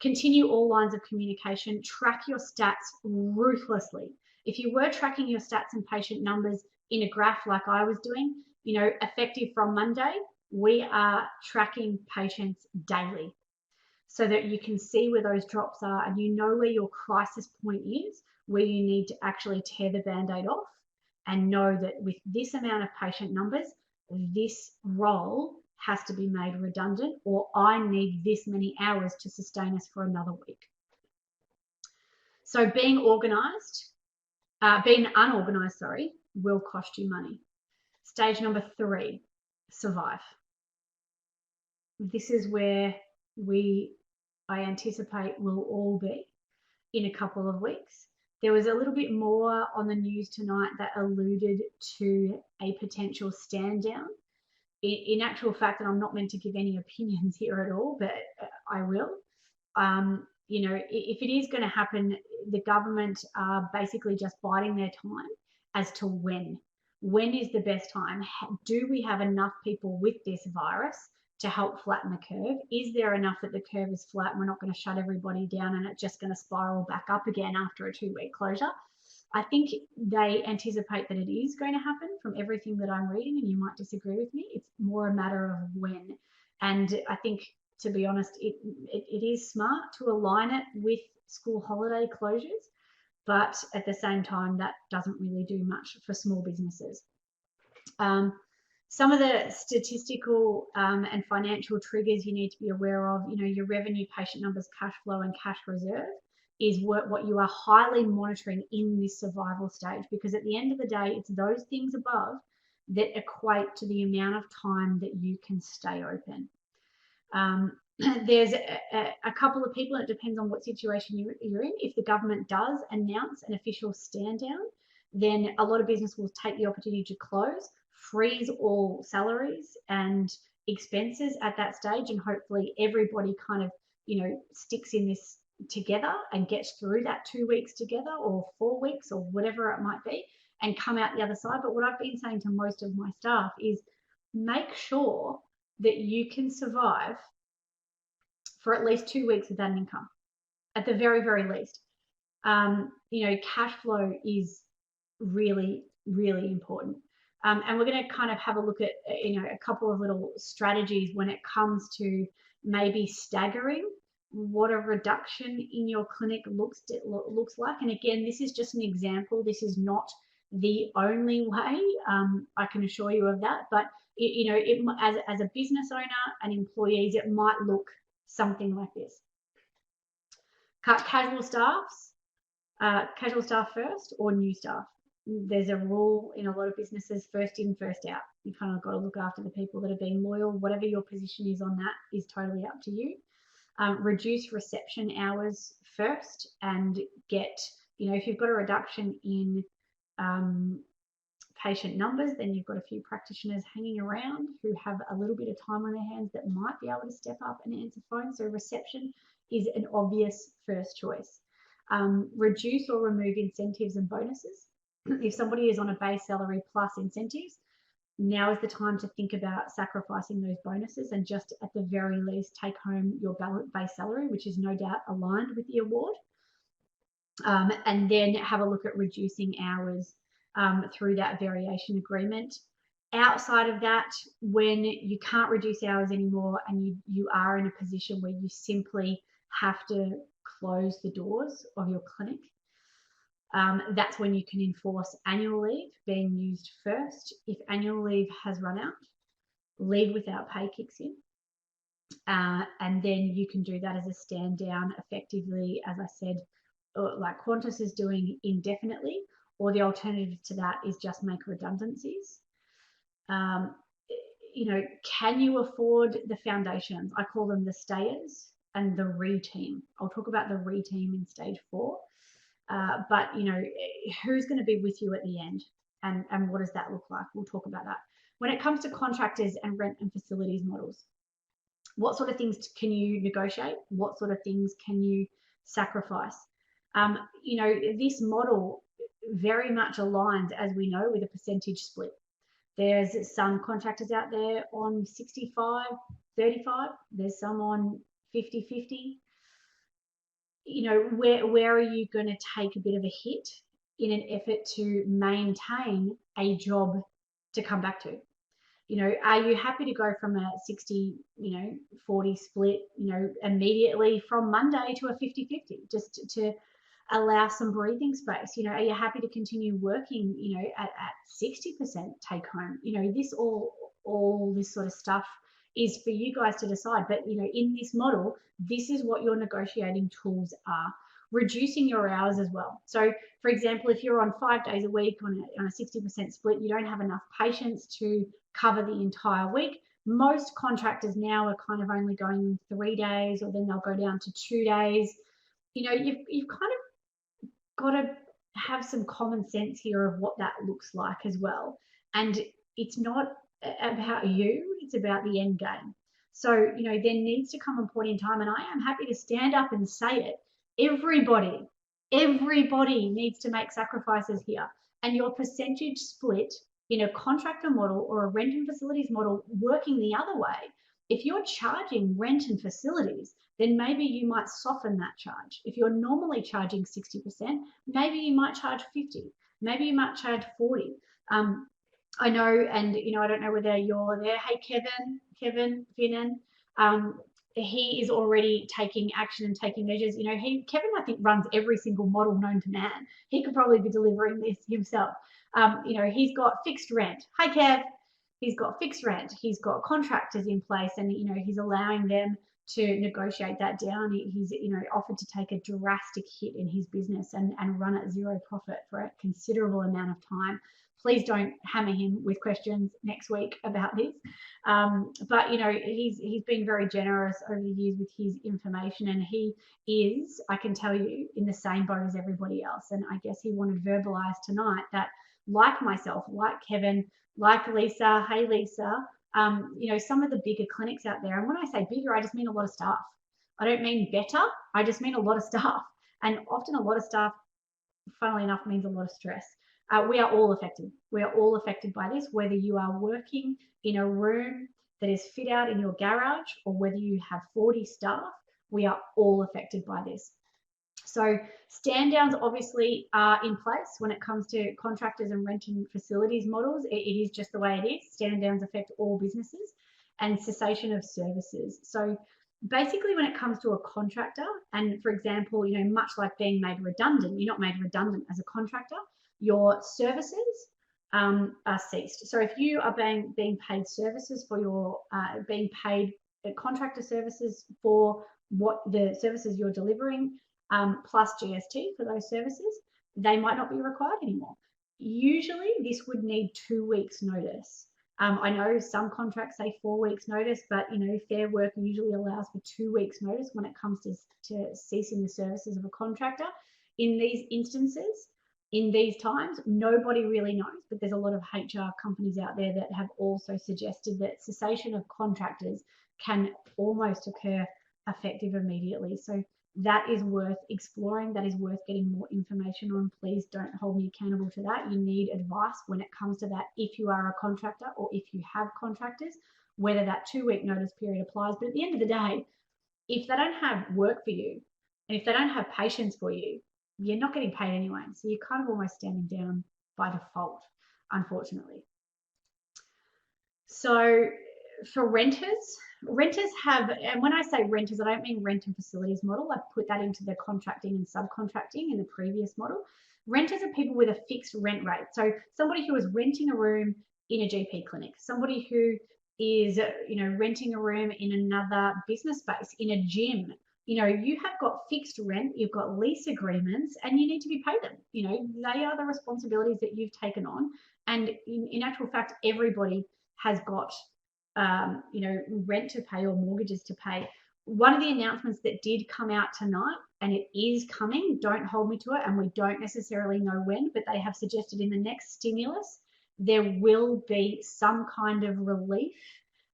Continue all lines of communication. Track your stats ruthlessly. If you were tracking your stats and patient numbers in a graph like I was doing, effective from Monday, we are tracking patients daily so that you can see where those drops are and you know where your crisis point is, where you need to actually tear the Band-Aid off and know that with this amount of patient numbers, this role has to be made redundant, or I need this many hours to sustain us for another week. So being unorganized, will cost you money. Stage number 3, survive. This is where I anticipate we'll all be in a couple of weeks. There was a little bit more on the news tonight that alluded to a potential stand down. In actual fact, and I'm not meant to give any opinions here at all, but I will. If it is going to happen, the government are basically just biding their time as to when. When is the best time? Do we have enough people with this virus to help flatten the curve? Is there enough that the curve is flat and we're not going to shut everybody down and it's just going to spiral back up again after a 2-week closure? I think they anticipate that it is going to happen from everything that I'm reading, and you might disagree with me. It's more a matter of when. And I think, to be honest, it is smart to align it with school holiday closures, but at the same time, that doesn't really do much for small businesses. Some of the statistical and financial triggers you need to be aware of, your revenue, patient numbers, cash flow, and cash reserve is what you are highly monitoring in this survival stage, because at the end of the day, it's those things above that equate to the amount of time that you can stay open. There's a couple of people, and it depends on what situation you're in. If the government does announce an official stand down, then a lot of business will take the opportunity to close, freeze all salaries and expenses at that stage, and hopefully everybody kind of, sticks in this together and gets through that 2 weeks together, or 4 weeks, or whatever it might be, and come out the other side. But what I've been saying to most of my staff is make sure that you can survive for at least 2 weeks without an income, at the very, very least. Cash flow is really, really important. And we're going to kind of have a look at, a couple of little strategies when it comes to maybe staggering what a reduction in your clinic looks like. And again, this is just an example. This is not the only way. I can assure you of that. But as a business owner and employees, it might look something like this. Cut casual staff first, or new staff. There's a rule in a lot of businesses: first in, first out. You kind of got to look after the people that are being loyal. Whatever your position is on that is totally up to you. Reduce reception hours first, and get, if you've got a reduction in patient numbers, then you've got a few practitioners hanging around who have a little bit of time on their hands that might be able to step up and answer phones. So reception is an obvious first choice. Reduce or remove incentives and bonuses. If somebody is on a base salary plus incentives, now is the time to think about sacrificing those bonuses and just at the very least take home your base salary, which is no doubt aligned with the award. And then have a look at reducing hours through that variation agreement. Outside of that, when you can't reduce hours anymore and you are in a position where you simply have to close the doors of your clinic, that's when you can enforce annual leave being used first. If annual leave has run out, leave without pay kicks in. And then you can do that as a stand down effectively, as I said, like Qantas is doing indefinitely, or the alternative to that is just make redundancies. You know, can you afford the foundations? I call them the stayers and the re-team. I'll talk about the re-team in stage 4. But, you know, who's going to be with you at the end, and what does that look like? We'll talk about that. When it comes to contractors and rent and facilities models, what sort of things can you negotiate? What sort of things can you sacrifice? You know, this model very much aligns, as we know, with a percentage split. There's some contractors out there on 65, 35. There's some on 50, 50. You know, where are you going to take a bit of a hit in an effort to maintain a job to come back to? You know, are you happy to go from a 60, 40 split, immediately from Monday to a 50-50, just to allow some breathing space? You know, are you happy to continue working, at 60% take home? You know, this all this sort of stuff is for you guys to decide. But, in this model, this is what your negotiating tools are. Reducing your hours as well. So, for example, if you're on 5 days a week on a 60% split, you don't have enough patients to cover the entire week. Most contractors now are kind of only going 3 days, or then they'll go down to 2 days. You know, you've kind of got to have some common sense here of what that looks like as well. And it's not about you, it's about the end game. So, there needs to come a point in time, and I am happy to stand up and say it. Everybody needs to make sacrifices here. And your percentage split in a contractor model or a rent and facilities model working the other way, if you're charging rent and facilities, then maybe you might soften that charge. If you're normally charging 60%, maybe you might charge 50, maybe you might charge 40. I know, and I don't know whether you're there. Hey, Kevin Finnan, he is already taking action and taking measures. Kevin, I think, runs every single model known to man. He could probably be delivering this himself. He's got fixed rent. Hi, Kev. He's got fixed rent. He's got contractors in place, and he's allowing them to negotiate that down. He's offered to take a drastic hit in his business and run at zero profit for a considerable amount of time. Please don't hammer him with questions next week about this. But he's been very generous over the years with his information, and he is, I can tell you, in the same boat as everybody else. And I guess he wanted verbalized tonight that, like myself, like Kevin, like Lisa, hey Lisa, some of the bigger clinics out there, and when I say bigger, I just mean a lot of staff. I don't mean better, I just mean a lot of staff. And often a lot of staff, funnily enough, means a lot of stress. We are all affected. We are all affected by this, whether you are working in a room that is fit out in your garage or whether you have 40 staff. We are all affected by this. So stand downs obviously are in place when it comes to contractors and rent and facilities models. It is just the way it is. Stand downs affect all businesses, and cessation of services. So basically, when it comes to a contractor, and for example, much like being made redundant, you're not made redundant as a contractor. Your services are ceased. So if you are being paid services for your being paid contractor services for what the services you're delivering, plus GST for those services, they might not be required anymore. Usually, this would need 2 weeks' notice. I know some contracts say 4 weeks' notice, but Fair Work usually allows for 2 weeks' notice when it comes to ceasing the services of a contractor. In these instances, in these times, nobody really knows, but there's a lot of HR companies out there that have also suggested that cessation of contractors can almost occur effective immediately. So that is worth exploring. That is worth getting more information on. Please don't hold me accountable to that. You need advice when it comes to that if you are a contractor or if you have contractors, whether that 2 week notice period applies. But at the end of the day, if they don't have work for you and if they don't have patients for you, you're not getting paid anyway. So you're kind of almost standing down by default, unfortunately. So for renters have, and when I say renters, I don't mean rent and facilities model. I put that into the contracting and subcontracting in the previous model. Renters are people with a fixed rent rate. So somebody who is renting a room in a GP clinic, somebody who is, renting a room in another business space, in a gym. You have got fixed rent, you've got lease agreements, and you need to be paid them. They are the responsibilities that you've taken on. And in actual fact, everybody has got, rent to pay or mortgages to pay. One of the announcements that did come out tonight, and it is coming, don't hold me to it, and we don't necessarily know when, but they have suggested in the next stimulus, there will be some kind of relief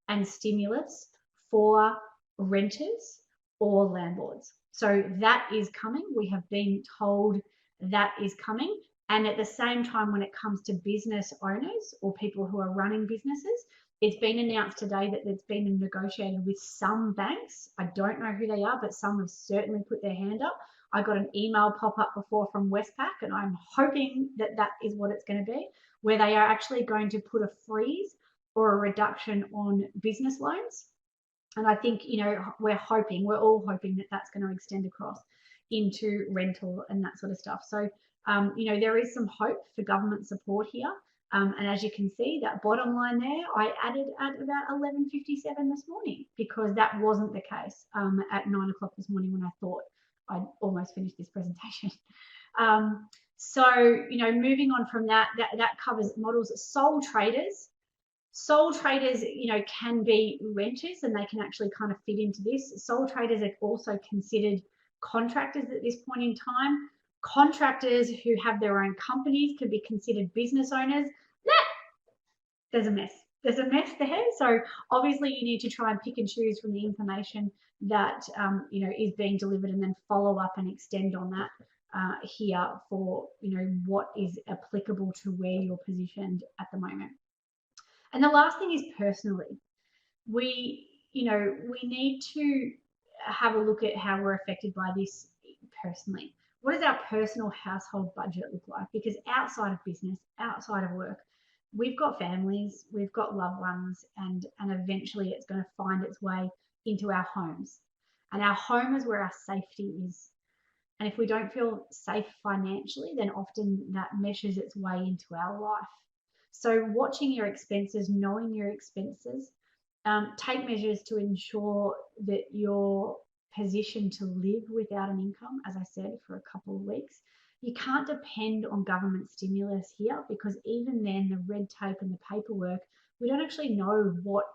and stimulus for renters or landlords. So that is coming. We have been told that is coming. And at the same time, when it comes to business owners or people who are running businesses, it's been announced today that it's been negotiated with some banks. I don't know who they are, but some have certainly put their hand up. I got an email pop up before from Westpac, and I'm hoping that that is what it's going to be, where they are actually going to put a freeze or a reduction on business loans. And I think, we're all hoping that that's going to extend across into rental and that sort of stuff. So, there is some hope for government support here. And as you can see, that bottom line there, I added at about 11:57 this morning, because that wasn't the case at 9 o'clock this morning when I thought I'd almost finished this presentation. So, moving on from that covers models. Sole traders, can be renters, and they can actually kind of fit into this. Sole traders are also considered contractors at this point in time. Contractors who have their own companies could be considered business owners. There's a mess. There's a mess there. So obviously you need to try and pick and choose from the information that is being delivered, and then follow up and extend on that here for what is applicable to where you're positioned at the moment. And the last thing is personally. We need to have a look at how we're affected by this personally. What does our personal household budget look like? Because outside of business, outside of work, we've got families, we've got loved ones, and eventually it's going to find its way into our homes. And our home is where our safety is. And if we don't feel safe financially, then often that meshes its way into our life. So watching your expenses, knowing your expenses, take measures to ensure that you're positioned to live without an income, as I said, for a couple of weeks. You can't depend on government stimulus here, because even then, the red tape and the paperwork, we don't actually know what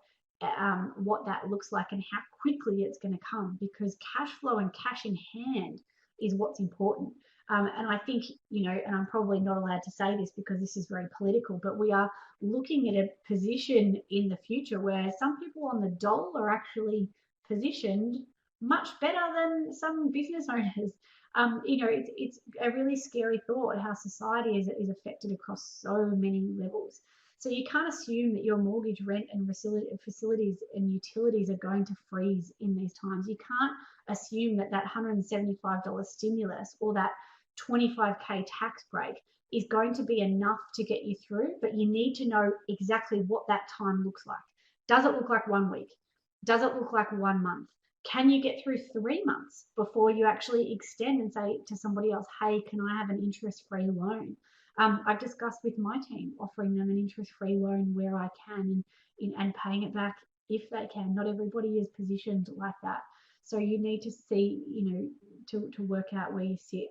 that looks like and how quickly it's going to come, because cash flow and cash in hand is what's important. And I think, and I'm probably not allowed to say this because this is very political, but we are looking at a position in the future where some people on the dole are actually positioned much better than some business owners. It's a really scary thought how society is affected across so many levels. So you can't assume that your mortgage, rent, and facilities and utilities are going to freeze in these times. You can't assume that $175 stimulus or that 25K tax break is going to be enough to get you through, but you need to know exactly what that time looks like. Does it look like 1 week? Does it look like 1 month? Can you get through 3 months before you actually extend and say to somebody else, hey, can I have an interest-free loan? I've discussed with my team offering them an interest-free loan where I can, and paying it back if they can. Not everybody is positioned like that. So you need to see, to work out where you sit.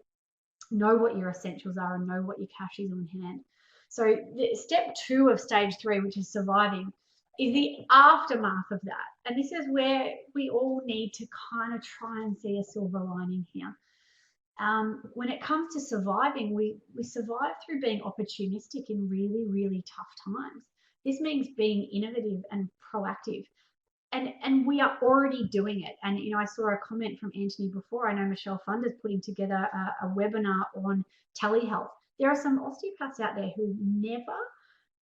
Know what your essentials are and know what your cash is on hand. So step 2 of stage 3, which is surviving, is the aftermath of that. And this is where we all need to kind of try and see a silver lining here. When it comes to surviving, we survive through being opportunistic in really, really tough times. This means being innovative and proactive. And we are already doing it. And, I saw a comment from Antony before. I know Michelle Funder's putting together a webinar on telehealth. There are some osteopaths out there who never,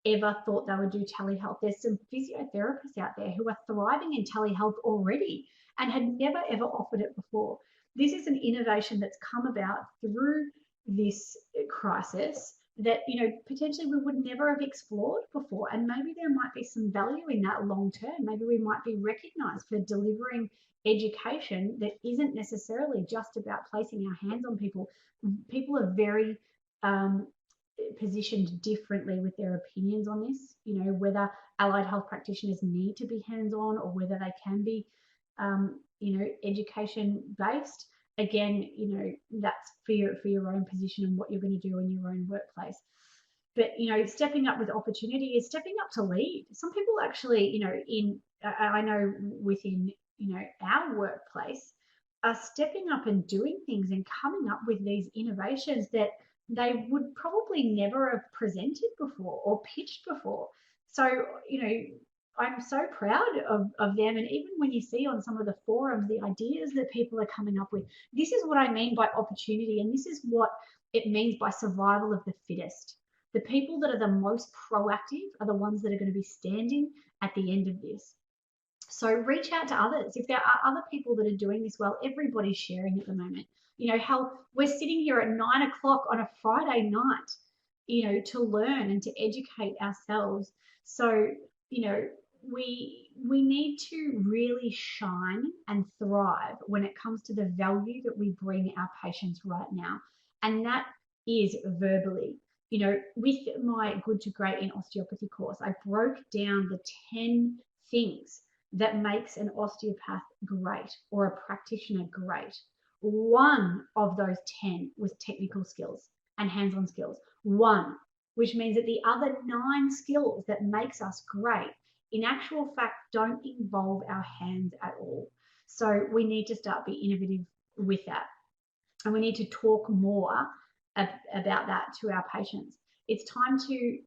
ever thought they would do telehealth. There's some physiotherapists out there who are thriving in telehealth already and had never, ever offered it before. This is an innovation that's come about through this crisis that, potentially we would never have explored before. And maybe there might be some value in that long term. Maybe we might be recognized for delivering education that isn't necessarily just about placing our hands on people. People are very positioned differently with their opinions on this, whether allied health practitioners need to be hands-on or whether they can be, education based. Again, that's for your own position and what you're going to do in your own workplace. But, stepping up with opportunity is stepping up to lead. Some people actually, I know within, our workplace are stepping up and doing things and coming up with these innovations that they would probably never have presented before or pitched before. So, I'm so proud of them. And even when you see on some of the forums, the ideas that people are coming up with, this is what I mean by opportunity. And this is what it means by survival of the fittest. The people that are the most proactive are the ones that are going to be standing at the end of this. So reach out to others. If there are other people that are doing this well, everybody's sharing at the moment. How we're sitting here at 9 o'clock on a Friday night, to learn and to educate ourselves. So, we need to really shine and thrive when it comes to the value that we bring our patients right now. And that is verbally. With my Good to Great in Osteopathy course, I broke down the 10 things that makes an osteopath great or a practitioner great. One of those 10 was technical skills and hands-on skills. One, which means that the other 9 skills that makes us great, in actual fact, don't involve our hands at all. So we need to start being innovative with that. And we need to talk more about that to our patients. It's time to,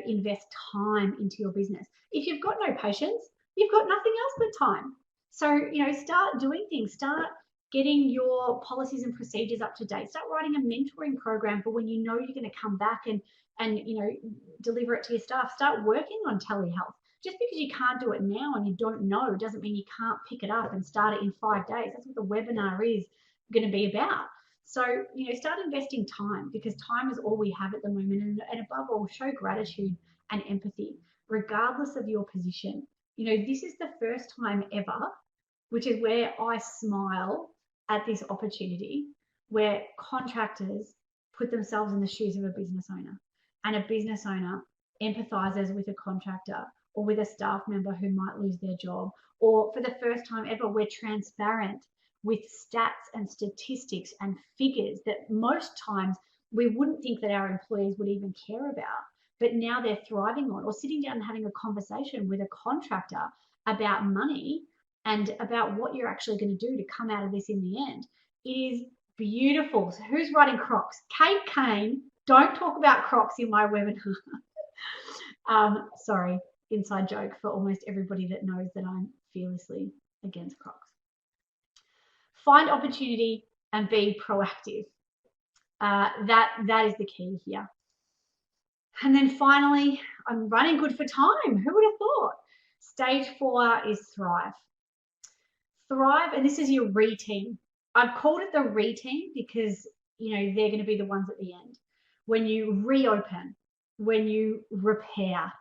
invest time into your business. If you've got no patients, you've got nothing else but time. So, start doing things. Start getting your policies and procedures up to date. Start writing a mentoring program for when you're going to come back and deliver it to your staff. Start working on telehealth. Just because you can't do it now and you don't know doesn't mean you can't pick it up and start it in 5 days. That's what the webinar is going to be about. So, start investing time, because time is all we have at the moment. And above all, show gratitude and empathy, regardless of your position. This is the first time ever, which is where I smile at this opportunity, where contractors put themselves in the shoes of a business owner, and a business owner empathizes with a contractor or with a staff member who might lose their job. Or for the first time ever, we're transparent with stats and statistics and figures that most times we wouldn't think that our employees would even care about, but now they're thriving on. Or sitting down and having a conversation with a contractor about money and about what you're actually going to do to come out of this in the end. It is beautiful. So who's riding Crocs? Kate Kane. Don't talk about Crocs in my webinar. Sorry, inside joke for almost everybody that knows that I'm fearlessly against Crocs. Find opportunity and be proactive. That is the key here. And then finally, I'm running good for time. Who would have thought? Stage 4 is thrive. Thrive, and this is your re-team. I've called it the re-team because, they're going to be the ones at the end. When you reopen, when you repair,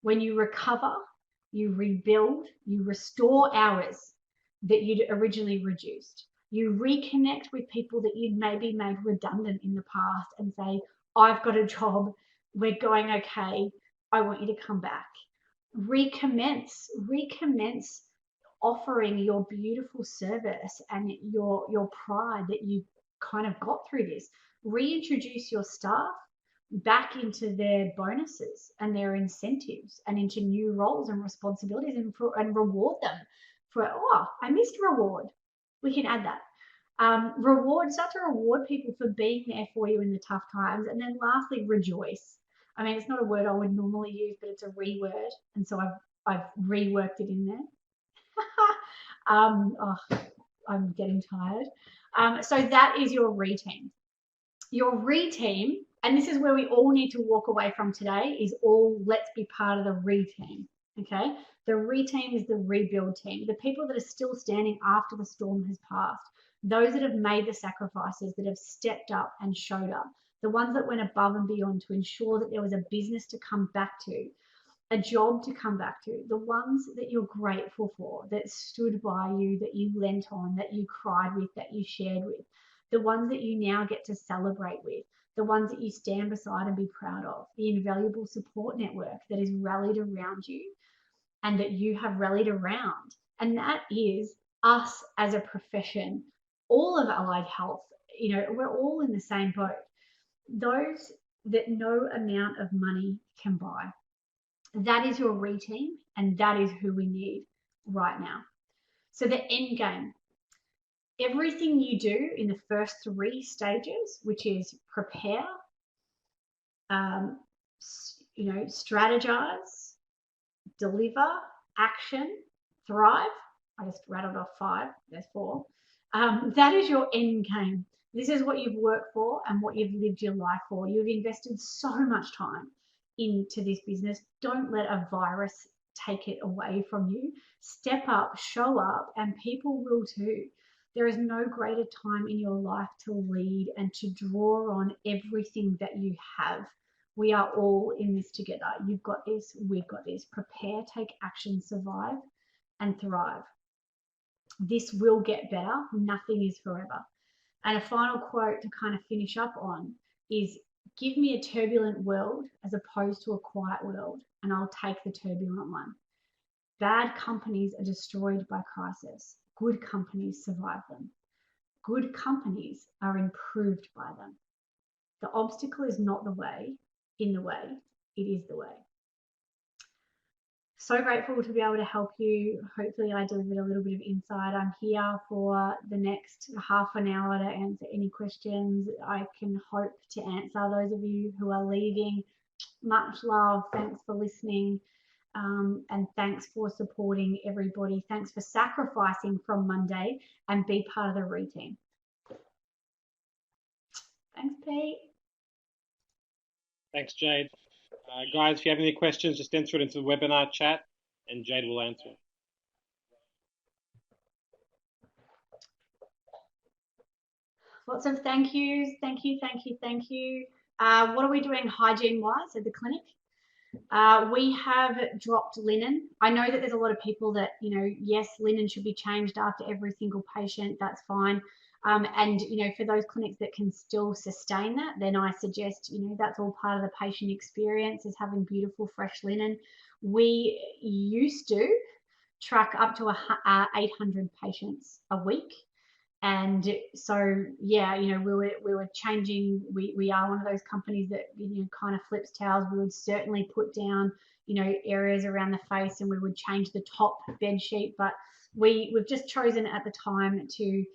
when you recover, you rebuild, you restore hours that you'd originally reduced. You reconnect with people that you'd maybe made redundant in the past and say, I've got a job, we're going okay, I want you to come back. Recommence offering your beautiful service and your pride that you kind of got through this. Reintroduce your staff back into their bonuses and their incentives and into new roles and responsibilities, and reward them for, I missed reward. We can add that. Start to reward people for being there for you in the tough times. And then lastly, rejoice. I mean, it's not a word I would normally use, but it's a reword. And so I've reworked it in there. I'm getting tired. So that is your re-team. Your re-team, and this is where we all need to walk away from today, is let's be part of the re-team, okay? The re-team is the rebuild team, the people that are still standing after the storm has passed, those that have made the sacrifices, that have stepped up and showed up, the ones that went above and beyond to ensure that there was a business to come back to, a job to come back to, the ones that you're grateful for, that stood by you, that you lent on, that you cried with, that you shared with. the ones that you now get to celebrate with, the ones that you stand beside and be proud of, the invaluable support network that is rallied around you and that you have rallied around. And that is us as a profession, all of allied health. We're all in the same boat. Those that no amount of money can buy. That is your team, and that is who we need right now. So the end game, everything you do in the first 3 stages, which is prepare, strategize, deliver, action, thrive. I just rattled off 5. There's 4. That is your end game. This is what you've worked for and what you've lived your life for. You've invested so much time into this business. Don't let a virus take it away from you. Step up, show up, and people will too. There is no greater time in your life to lead and to draw on everything that you have. We are all in this together. You've got this, we've got this. Prepare, take action, survive, and thrive. This will get better. Nothing is forever. And a final quote to kind of finish up on is, give me a turbulent world as opposed to a quiet world, and I'll take the turbulent one. Bad companies are destroyed by crisis. Good companies survive them. Good companies are improved by them. The obstacle is not the way, in the way, it is the way. So grateful to be able to help you. Hopefully I delivered a little bit of insight. I'm here for the next half an hour to answer any questions. I can hope to answer those of you who are leaving. Much love. Thanks for listening. And thanks for supporting everybody. Thanks for sacrificing from Monday and be part of the routine. Thanks, Pete. Thanks, Jade. Guys, if you have any questions, just enter it into the webinar chat and Jade will answer it. Lots of thank yous. Thank you, thank you, thank you. What are we doing hygiene-wise at the clinic? We have dropped linen. I know that there's a lot of people that, yes, linen should be changed after every single patient. That's fine. And, for those clinics that can still sustain that, then I suggest, that's all part of the patient experience, is having beautiful, fresh linen. We used to track up to 800 patients a week. And so, yeah, we were changing. We are one of those companies that, kind of flips towels. We would certainly put down, areas around the face, and we would change the top bed sheet. But we've just chosen at the time to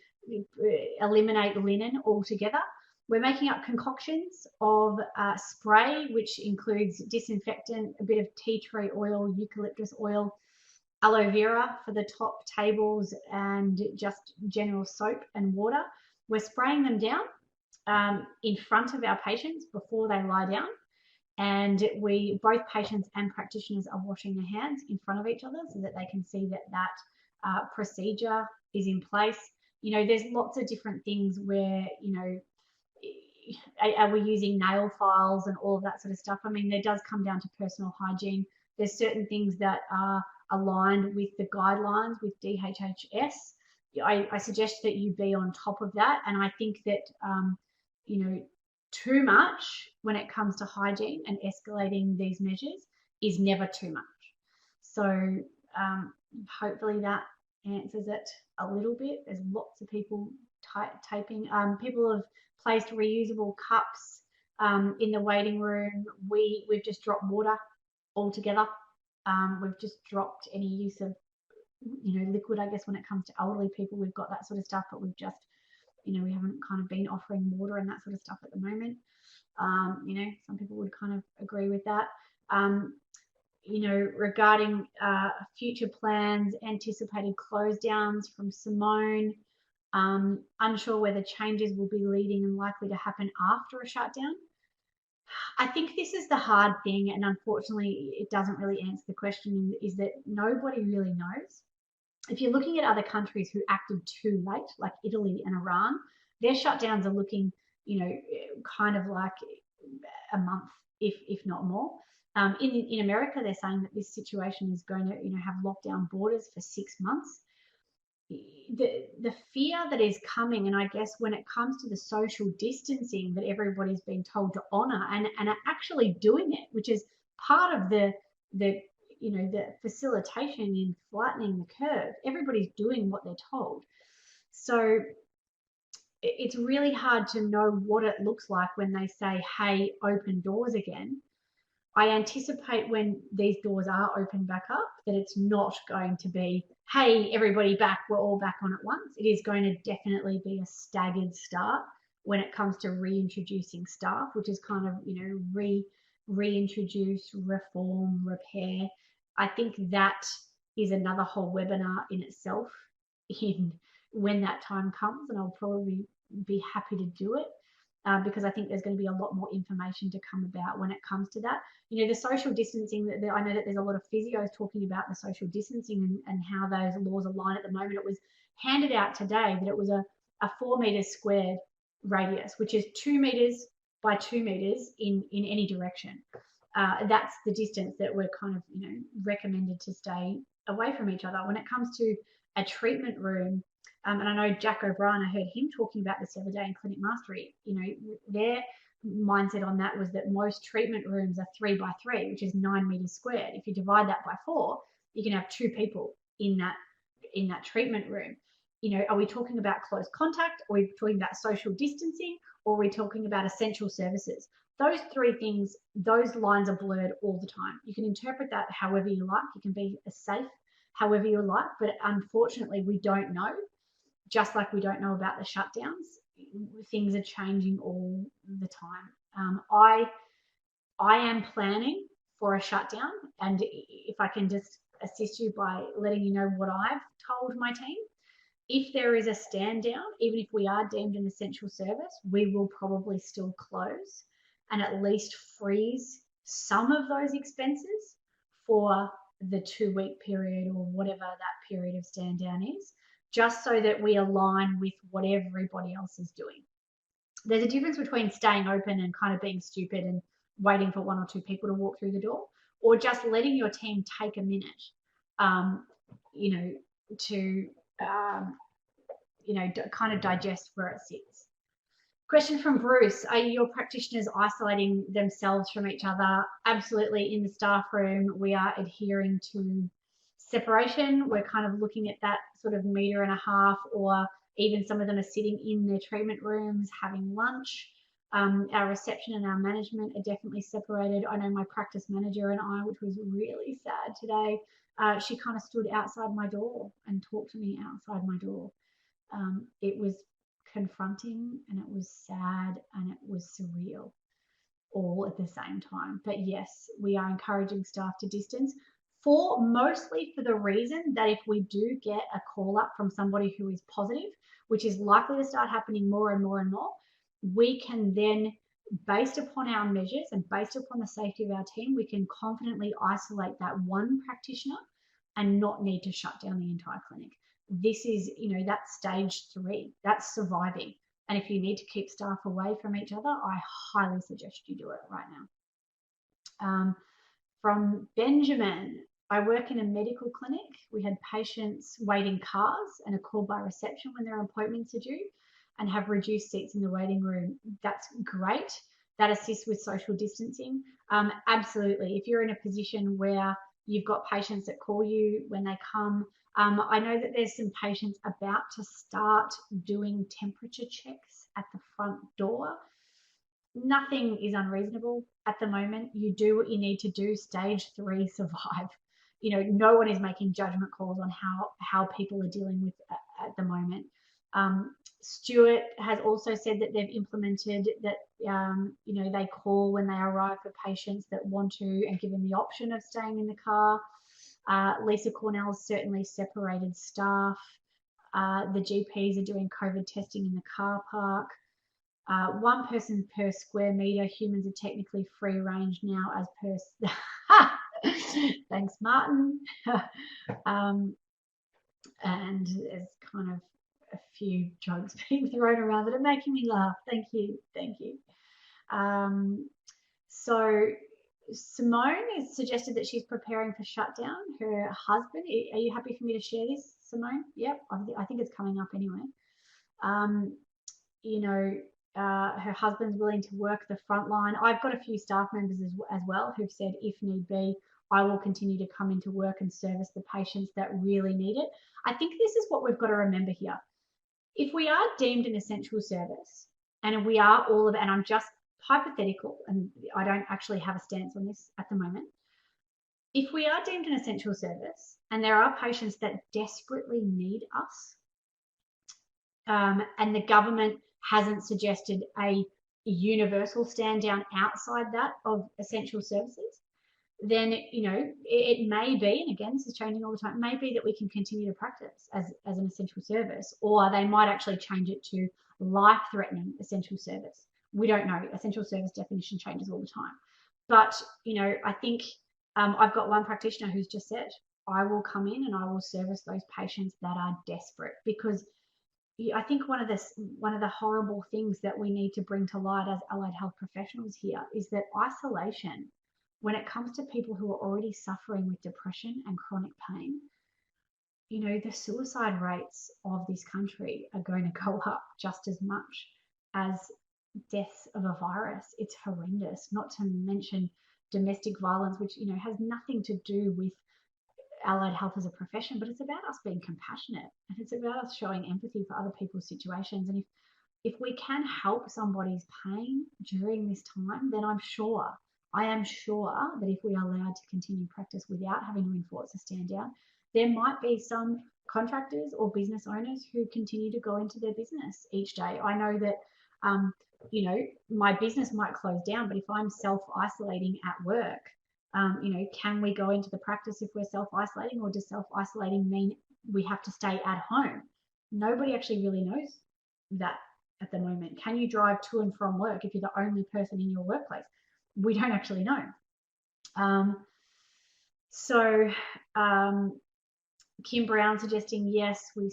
eliminate linen altogether. We're making up concoctions of spray, which includes disinfectant, a bit of tea tree oil, eucalyptus oil, aloe vera for the top tables, and just general soap and water. We're spraying them down in front of our patients before they lie down. And both patients and practitioners are washing their hands in front of each other so that they can see that procedure is in place. There's lots of different things where, are we using nail files and all of that sort of stuff? I mean, there does come down to personal hygiene. There's certain things that are aligned with the guidelines with DHHS. I suggest that you be on top of that. And I think that, too much when it comes to hygiene and escalating these measures is never too much. So hopefully that answers it a little bit. There's lots of people typing. People have placed reusable cups in the waiting room. We've just dropped water altogether. We've just dropped any use of, liquid, I guess, when it comes to elderly people. We've got that sort of stuff, but we've just, we haven't kind of been offering water and that sort of stuff at the moment. Some people would kind of agree with that. Regarding future plans, anticipated close downs from Simone, unsure whether changes will be leading and likely to happen after a shutdown. I think this is the hard thing, and unfortunately it doesn't really answer the question, is that nobody really knows. If you're looking at other countries who acted too late, like Italy and Iran, their shutdowns are looking, kind of like a month, if not more. In America, they're saying that this situation is going to, have lockdown borders for 6 months. the fear that is coming, and I guess when it comes to the social distancing that everybody's been told to honor and are actually doing it, which is part of the the facilitation in flattening the curve. Everybody's doing what they're told. So it's really hard to know what it looks like when they say, hey, open doors again. I anticipate when these doors are opened back up that it's not going to be, hey, everybody back, we're all back on at once. It is going to definitely be a staggered start when it comes to reintroducing staff, which is kind of, reintroduce, reform, repair. I think that is another whole webinar in itself in when that time comes, and I'll probably be happy to do it. Because I think there's going to be a lot more information to come about when it comes to that. The social distancing, I know that there's a lot of physios talking about the social distancing and how those laws align at the moment. It was handed out today that it was a 4 meters squared radius, which is 2 meters by 2 meters in any direction. That's the distance that we're kind of, recommended to stay away from each other. When it comes to a treatment room, and I know Jack O'Brien, I heard him talking about this the other day in Clinic Mastery. Their mindset on that was that most treatment rooms are 3 by 3, which is 9 meters squared. If you divide that by 4, you can have 2 people in that treatment room. Are we talking about close contact? Are we talking about social distancing? Or are we talking about essential services? Those 3 things, those lines are blurred all the time. You can interpret that however you like. You can be as safe however you like, but unfortunately, we don't know. Just like we don't know about the shutdowns, things are changing all the time. I am planning for a shutdown, and if I can just assist you by letting you know what I've told my team, if there is a stand down, even if we are deemed an essential service, we will probably still close and at least freeze some of those expenses for the 2-week period or whatever that period of stand down is, just so that we align with what everybody else is doing. There's a difference between staying open and kind of being stupid and waiting for 1 or 2 people to walk through the door, or just letting your team take a minute, to kind of digest where it sits. Question from Bruce: are your practitioners isolating themselves from each other? Absolutely. In the staff room, we are adhering to separation. We're kind of looking at that sort of 1.5 meters, or even some of them are sitting in their treatment rooms having lunch. Our reception and our management are definitely separated. I know my practice manager and I, which was really sad today, she kind of stood outside my door and talked to me outside my door. It was confronting and it was sad and it was surreal all at the same time. But yes, we are encouraging staff to distance, mostly for the reason that if we do get a call up from somebody who is positive, which is likely to start happening more and more and more, we can then, based upon our measures and based upon the safety of our team, we can confidently isolate that one practitioner and not need to shut down the entire clinic. This is, that's stage 3, that's surviving. And if you need to keep staff away from each other, I highly suggest you do it right now. From Benjamin: I work in a medical clinic. We had patients waiting cars and are called by reception when their appointments are due and have reduced seats in the waiting room. That's great. That assists with social distancing. Absolutely. If you're in a position where you've got patients that call you when they come, I know that there's some patients about to start doing temperature checks at the front door. Nothing is unreasonable at the moment. You do what you need to do. Stage 3, survive. No one is making judgment calls on how people are dealing with at the moment. Stuart has also said that they've implemented that, they call when they arrive for patients that want to and give them the option of staying in the car. Lisa Cornell's certainly separated staff. The GPs are doing COVID testing in the car park. 1 person per square metre. Humans are technically free range now as per... Thanks, Martin. And there's kind of a few jokes being thrown around that are making me laugh. Thank you. So Simone has suggested that she's preparing for shutdown. Her husband, are you happy for me to share this, Simone. Yep, I think it's coming up anyway. Her husband's willing to work the front line. I've got a few staff members as well who've said, if need be, I will continue to come into work and service the patients that really need it. I think this is what we've got to remember here. If we are deemed an essential service, and we are all of it, and I'm just hypothetical, and I don't actually have a stance on this at the moment. If we are deemed an essential service and there are patients that desperately need us, and the government hasn't suggested a universal stand down outside that of essential services, then it may be, and again, this is changing all the time, it may be that we can continue to practice as an essential service, or they might actually change it to life-threatening essential service. We don't know. Essential service definition changes all the time. But, I think I've got one practitioner who's just said, I will come in and I will service those patients that are desperate, because I think one of the horrible things that we need to bring to light as allied health professionals here is that isolation, when it comes to people who are already suffering with depression and chronic pain, the suicide rates of this country are going to go up just as much as deaths of a virus. It's horrendous, not to mention domestic violence, which, has nothing to do with allied health as a profession, but it's about us being compassionate, and it's about us showing empathy for other people's situations. And if we can help somebody's pain during this time, then I am sure that if we are allowed to continue practice without having to enforce a stand down, there might be some contractors or business owners who continue to go into their business each day. I know that, my business might close down, but if I'm self-isolating at work, can we go into the practice if we're self-isolating, or does self-isolating mean we have to stay at home? Nobody actually really knows that at the moment. Can you drive to and from work if you're the only person in your workplace? We don't actually know. Kim Brown suggesting yes to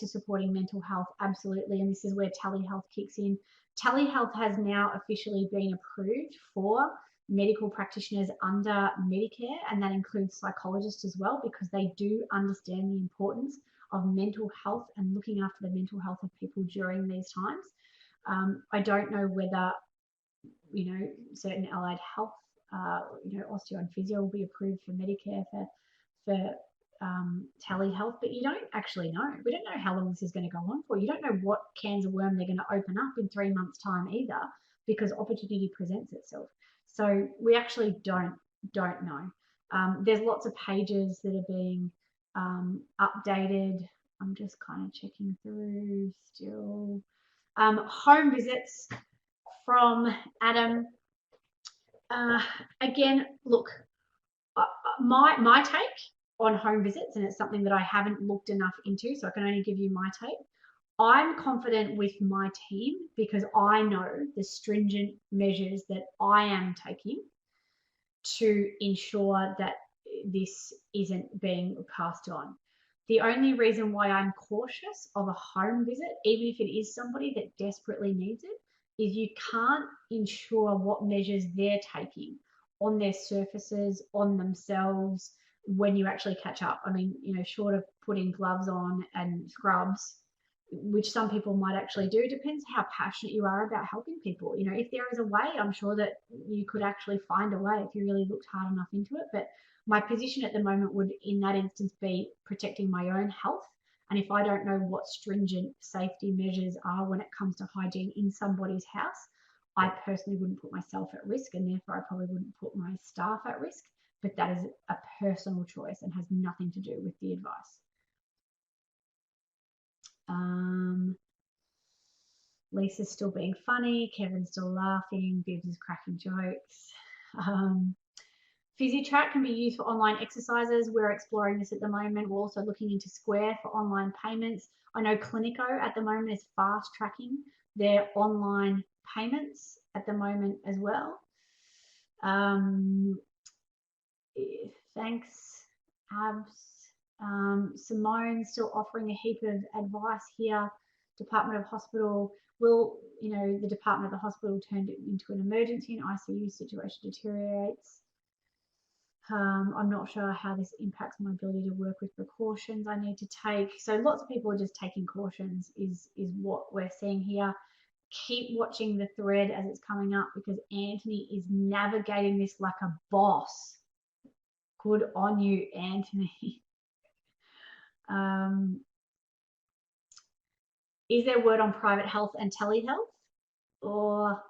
supporting mental health, absolutely, and this is where telehealth kicks in. Telehealth has now officially been approved for medical practitioners under Medicare, and that includes psychologists as well, because they do understand the importance of mental health and looking after the mental health of people during these times. I don't know whether certain allied health, osteo and physio will be approved for Medicare for telehealth, but you don't actually know. We don't know how long this is going to go on for. You don't know what cans of worm they're going to open up in 3 months' time either, because opportunity presents itself. So we actually don't know. There's lots of pages that are being updated. I'm just kind of checking through still. Home visits from Adam. Again, look, my take on home visits, and it's something that I haven't looked enough into, so I can only give you my take. I'm confident with my team because I know the stringent measures that I am taking to ensure that this isn't being passed on. The only reason why I'm cautious of a home visit, even if it is somebody that desperately needs it, is you can't ensure what measures they're taking on their surfaces, on themselves, when you actually catch up. I mean, short of putting gloves on and scrubs, which some people might actually do, depends how passionate you are about helping people. If there is a way, I'm sure that you could actually find a way if you really looked hard enough into it. But my position at the moment would, in that instance, be protecting my own health. And if I don't know what stringent safety measures are when it comes to hygiene in somebody's house, I personally wouldn't put myself at risk, and therefore I probably wouldn't put my staff at risk. But that is a personal choice and has nothing to do with the advice. Lisa's still being funny. Kevin's still laughing. Bibbs is cracking jokes. PhysiTrack can be used for online exercises. We're exploring this at the moment. We're also looking into Square for online payments. I know Clinico at the moment is fast tracking their online payments at the moment as well. Thanks, Abs. Simone's still offering a heap of advice here. Department of Hospital will, the Department of the Hospital turned it into an emergency and ICU situation deteriorates. I'm not sure how this impacts my ability to work with precautions I need to take. So lots of people are just taking cautions is what we're seeing here. Keep watching the thread as it's coming up because Anthony is navigating this like a boss. Good on you, Anthony. Is there word on private health and telehealth or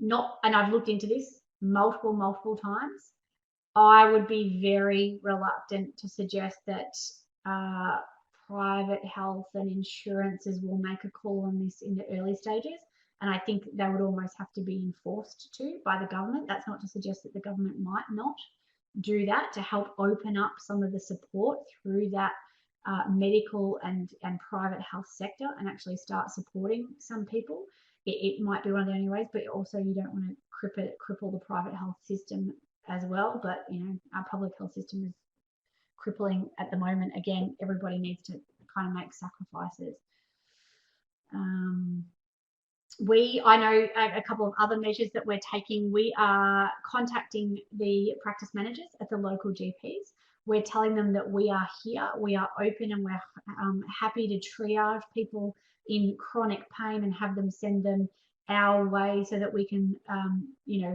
not? And I've looked into this multiple times. I would be very reluctant to suggest that private health and insurances will make a call on this in the early stages. And I think they would almost have to be enforced to by the government. That's not to suggest that the government might not do that to help open up some of the support through that medical and private health sector and actually start supporting some people. It might be one of the only ways, but also you don't want to cripple the private health system as well. But you know, our public health system is crippling at the moment. Again, everybody needs to kind of make sacrifices. I know a couple of other measures that we're taking. We are contacting the practice managers at the local GPs. We're telling them that we are here, we are open, and we're happy to triage people in chronic pain and have them send them our way so that we can,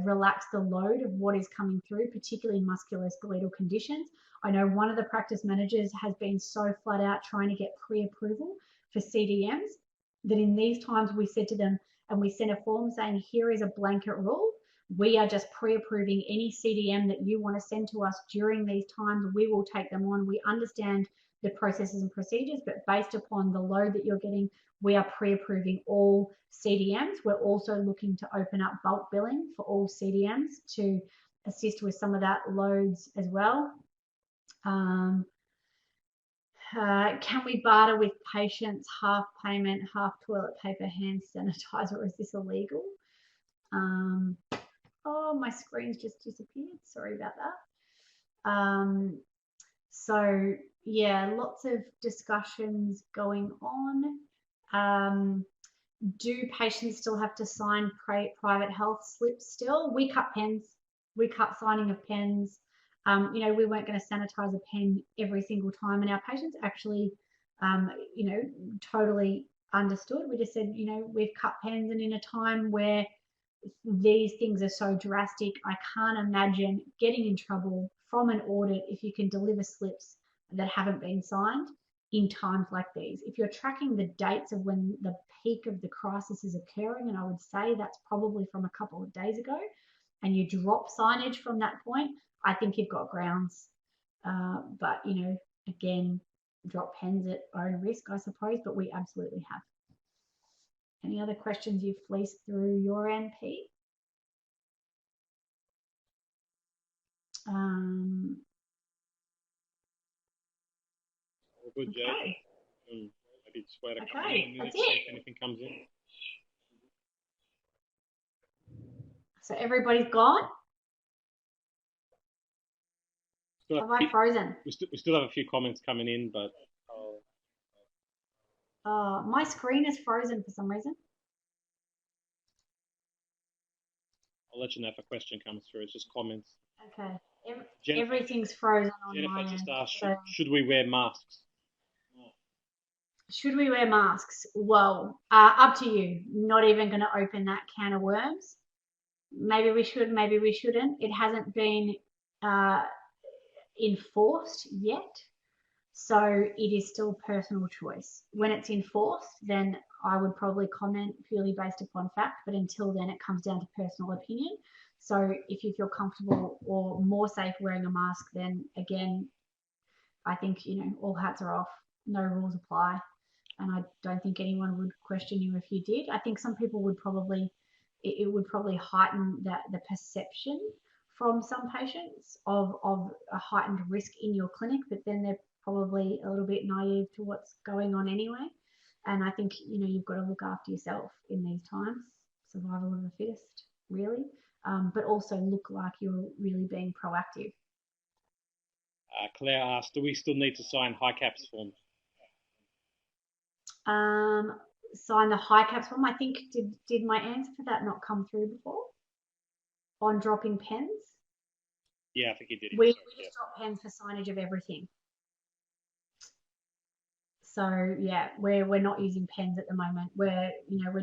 relax the load of what is coming through, particularly musculoskeletal conditions. I know one of the practice managers has been so flat out trying to get pre-approval for CDMs that in these times we said to them, and we sent a form saying, here is a blanket rule. We are just pre-approving any CDM that you want to send to us during these times. We will take them on. We understand the processes and procedures, but based upon the load that you're getting, we are pre-approving all CDMs. We're also looking to open up bulk billing for all CDMs to assist with some of that loads as well. Can we barter with patients half payment, half toilet paper, hand sanitizer, or is this illegal? Oh, my screen's just disappeared. Sorry about that. So yeah, lots of discussions going on. Do patients still have to sign private health slips still? We cut pens. We cut signing of pens. We weren't going to sanitize a pen every single time, and our patients actually, totally understood. We just said, we've cut pens, and in a time where these things are so drastic, I can't imagine getting in trouble from an audit if you can deliver slips that haven't been signed in times like these. If you're tracking the dates of when the peak of the crisis is occurring, and I would say that's probably from a couple of days ago, and you drop signage from that point, I think you've got grounds. But, again, drop pens at own risk, I suppose, but we absolutely have. Any other questions you've fleeced through your end, Pete? All good, Jade. Okay. Maybe just wait a couple Okay, of minutes, that's see it. if anything comes in. So everybody's gone? Have I frozen? We still have a few comments coming in, but my screen is frozen for some reason. I'll let you know if a question comes through. It's just comments. Okay. Jennifer, Everything's frozen on Jennifer my just end. asked, So should we wear masks? should we wear masks? Well, up to you. Not even going to open that can of worms. Maybe we should, maybe we shouldn't. It hasn't been enforced yet. So it is still personal choice. When it's enforced, then I would probably comment purely based upon fact, but until then it comes down to personal opinion. So if you feel comfortable or more safe wearing a mask, then again, I think, all hats are off, no rules apply. And I don't think anyone would question you if you did. I think some people would probably, it would probably heighten the perception from some patients of a heightened risk in your clinic, but then they're probably a little bit naive to what's going on anyway. And I think, you've got to look after yourself in these times, survival of the fittest, really, but also look like you're really being proactive. Claire asked, do we still need to sign HICAPS forms? Sign the HICAPS form. I think, did my answer for that not come through before? On dropping pens? Yeah, I think you did. We Sorry, just drop pens for signage of everything. So yeah, we're not using pens at the moment. We're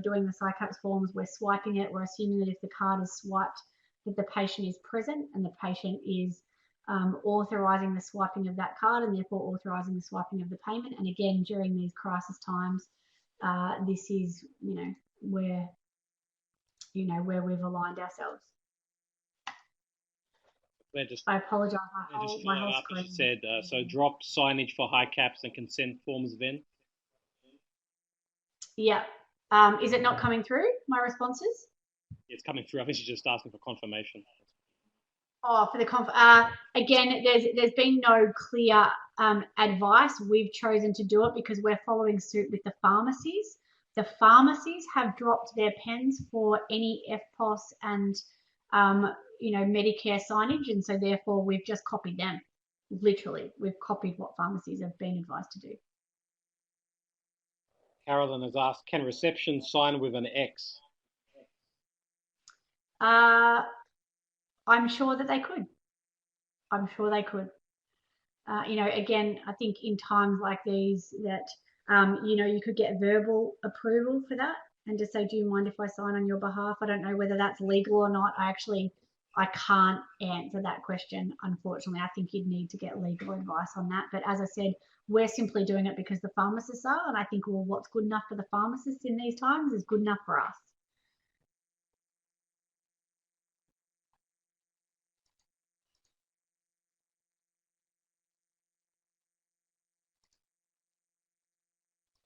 doing the SciCaps forms, we're swiping it, we're assuming that if the card is swiped, that the patient is present and the patient is authorising the swiping of that card and therefore authorising the swiping of the payment. And again, during these crisis times, this is where we've aligned ourselves. I apologise. My whole screen. She said, so drop signage for high caps and consent forms then? Yeah. Is it not coming through, my responses? It's coming through. I think she's just asking for confirmation. Oh, for the again, there's been no clear advice. We've chosen to do it because we're following suit with the pharmacies. The pharmacies have dropped their pens for any FPOS and Medicare signage, and so therefore we've just copied them. Literally, we've copied what pharmacies have been advised to do. Carolyn has asked, can reception sign with an X? I'm sure that they could. I'm sure they could. Again, I think in times like these that, you could get verbal approval for that and just say, do you mind if I sign on your behalf? I don't know whether that's legal or not. I can't answer that question, unfortunately. I think you'd need to get legal advice on that. But as I said, we're simply doing it because the pharmacists are. And I think, well, what's good enough for the pharmacists in these times is good enough for us.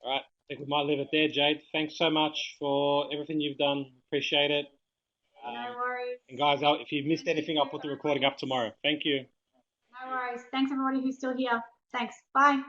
All right. I think we might leave it there, Jade. Thanks so much for everything you've done. Appreciate it. No worries. And guys, if you've missed anything, I'll put the recording up tomorrow. Thank you. No worries. Thanks everybody who's still here. Thanks. Bye.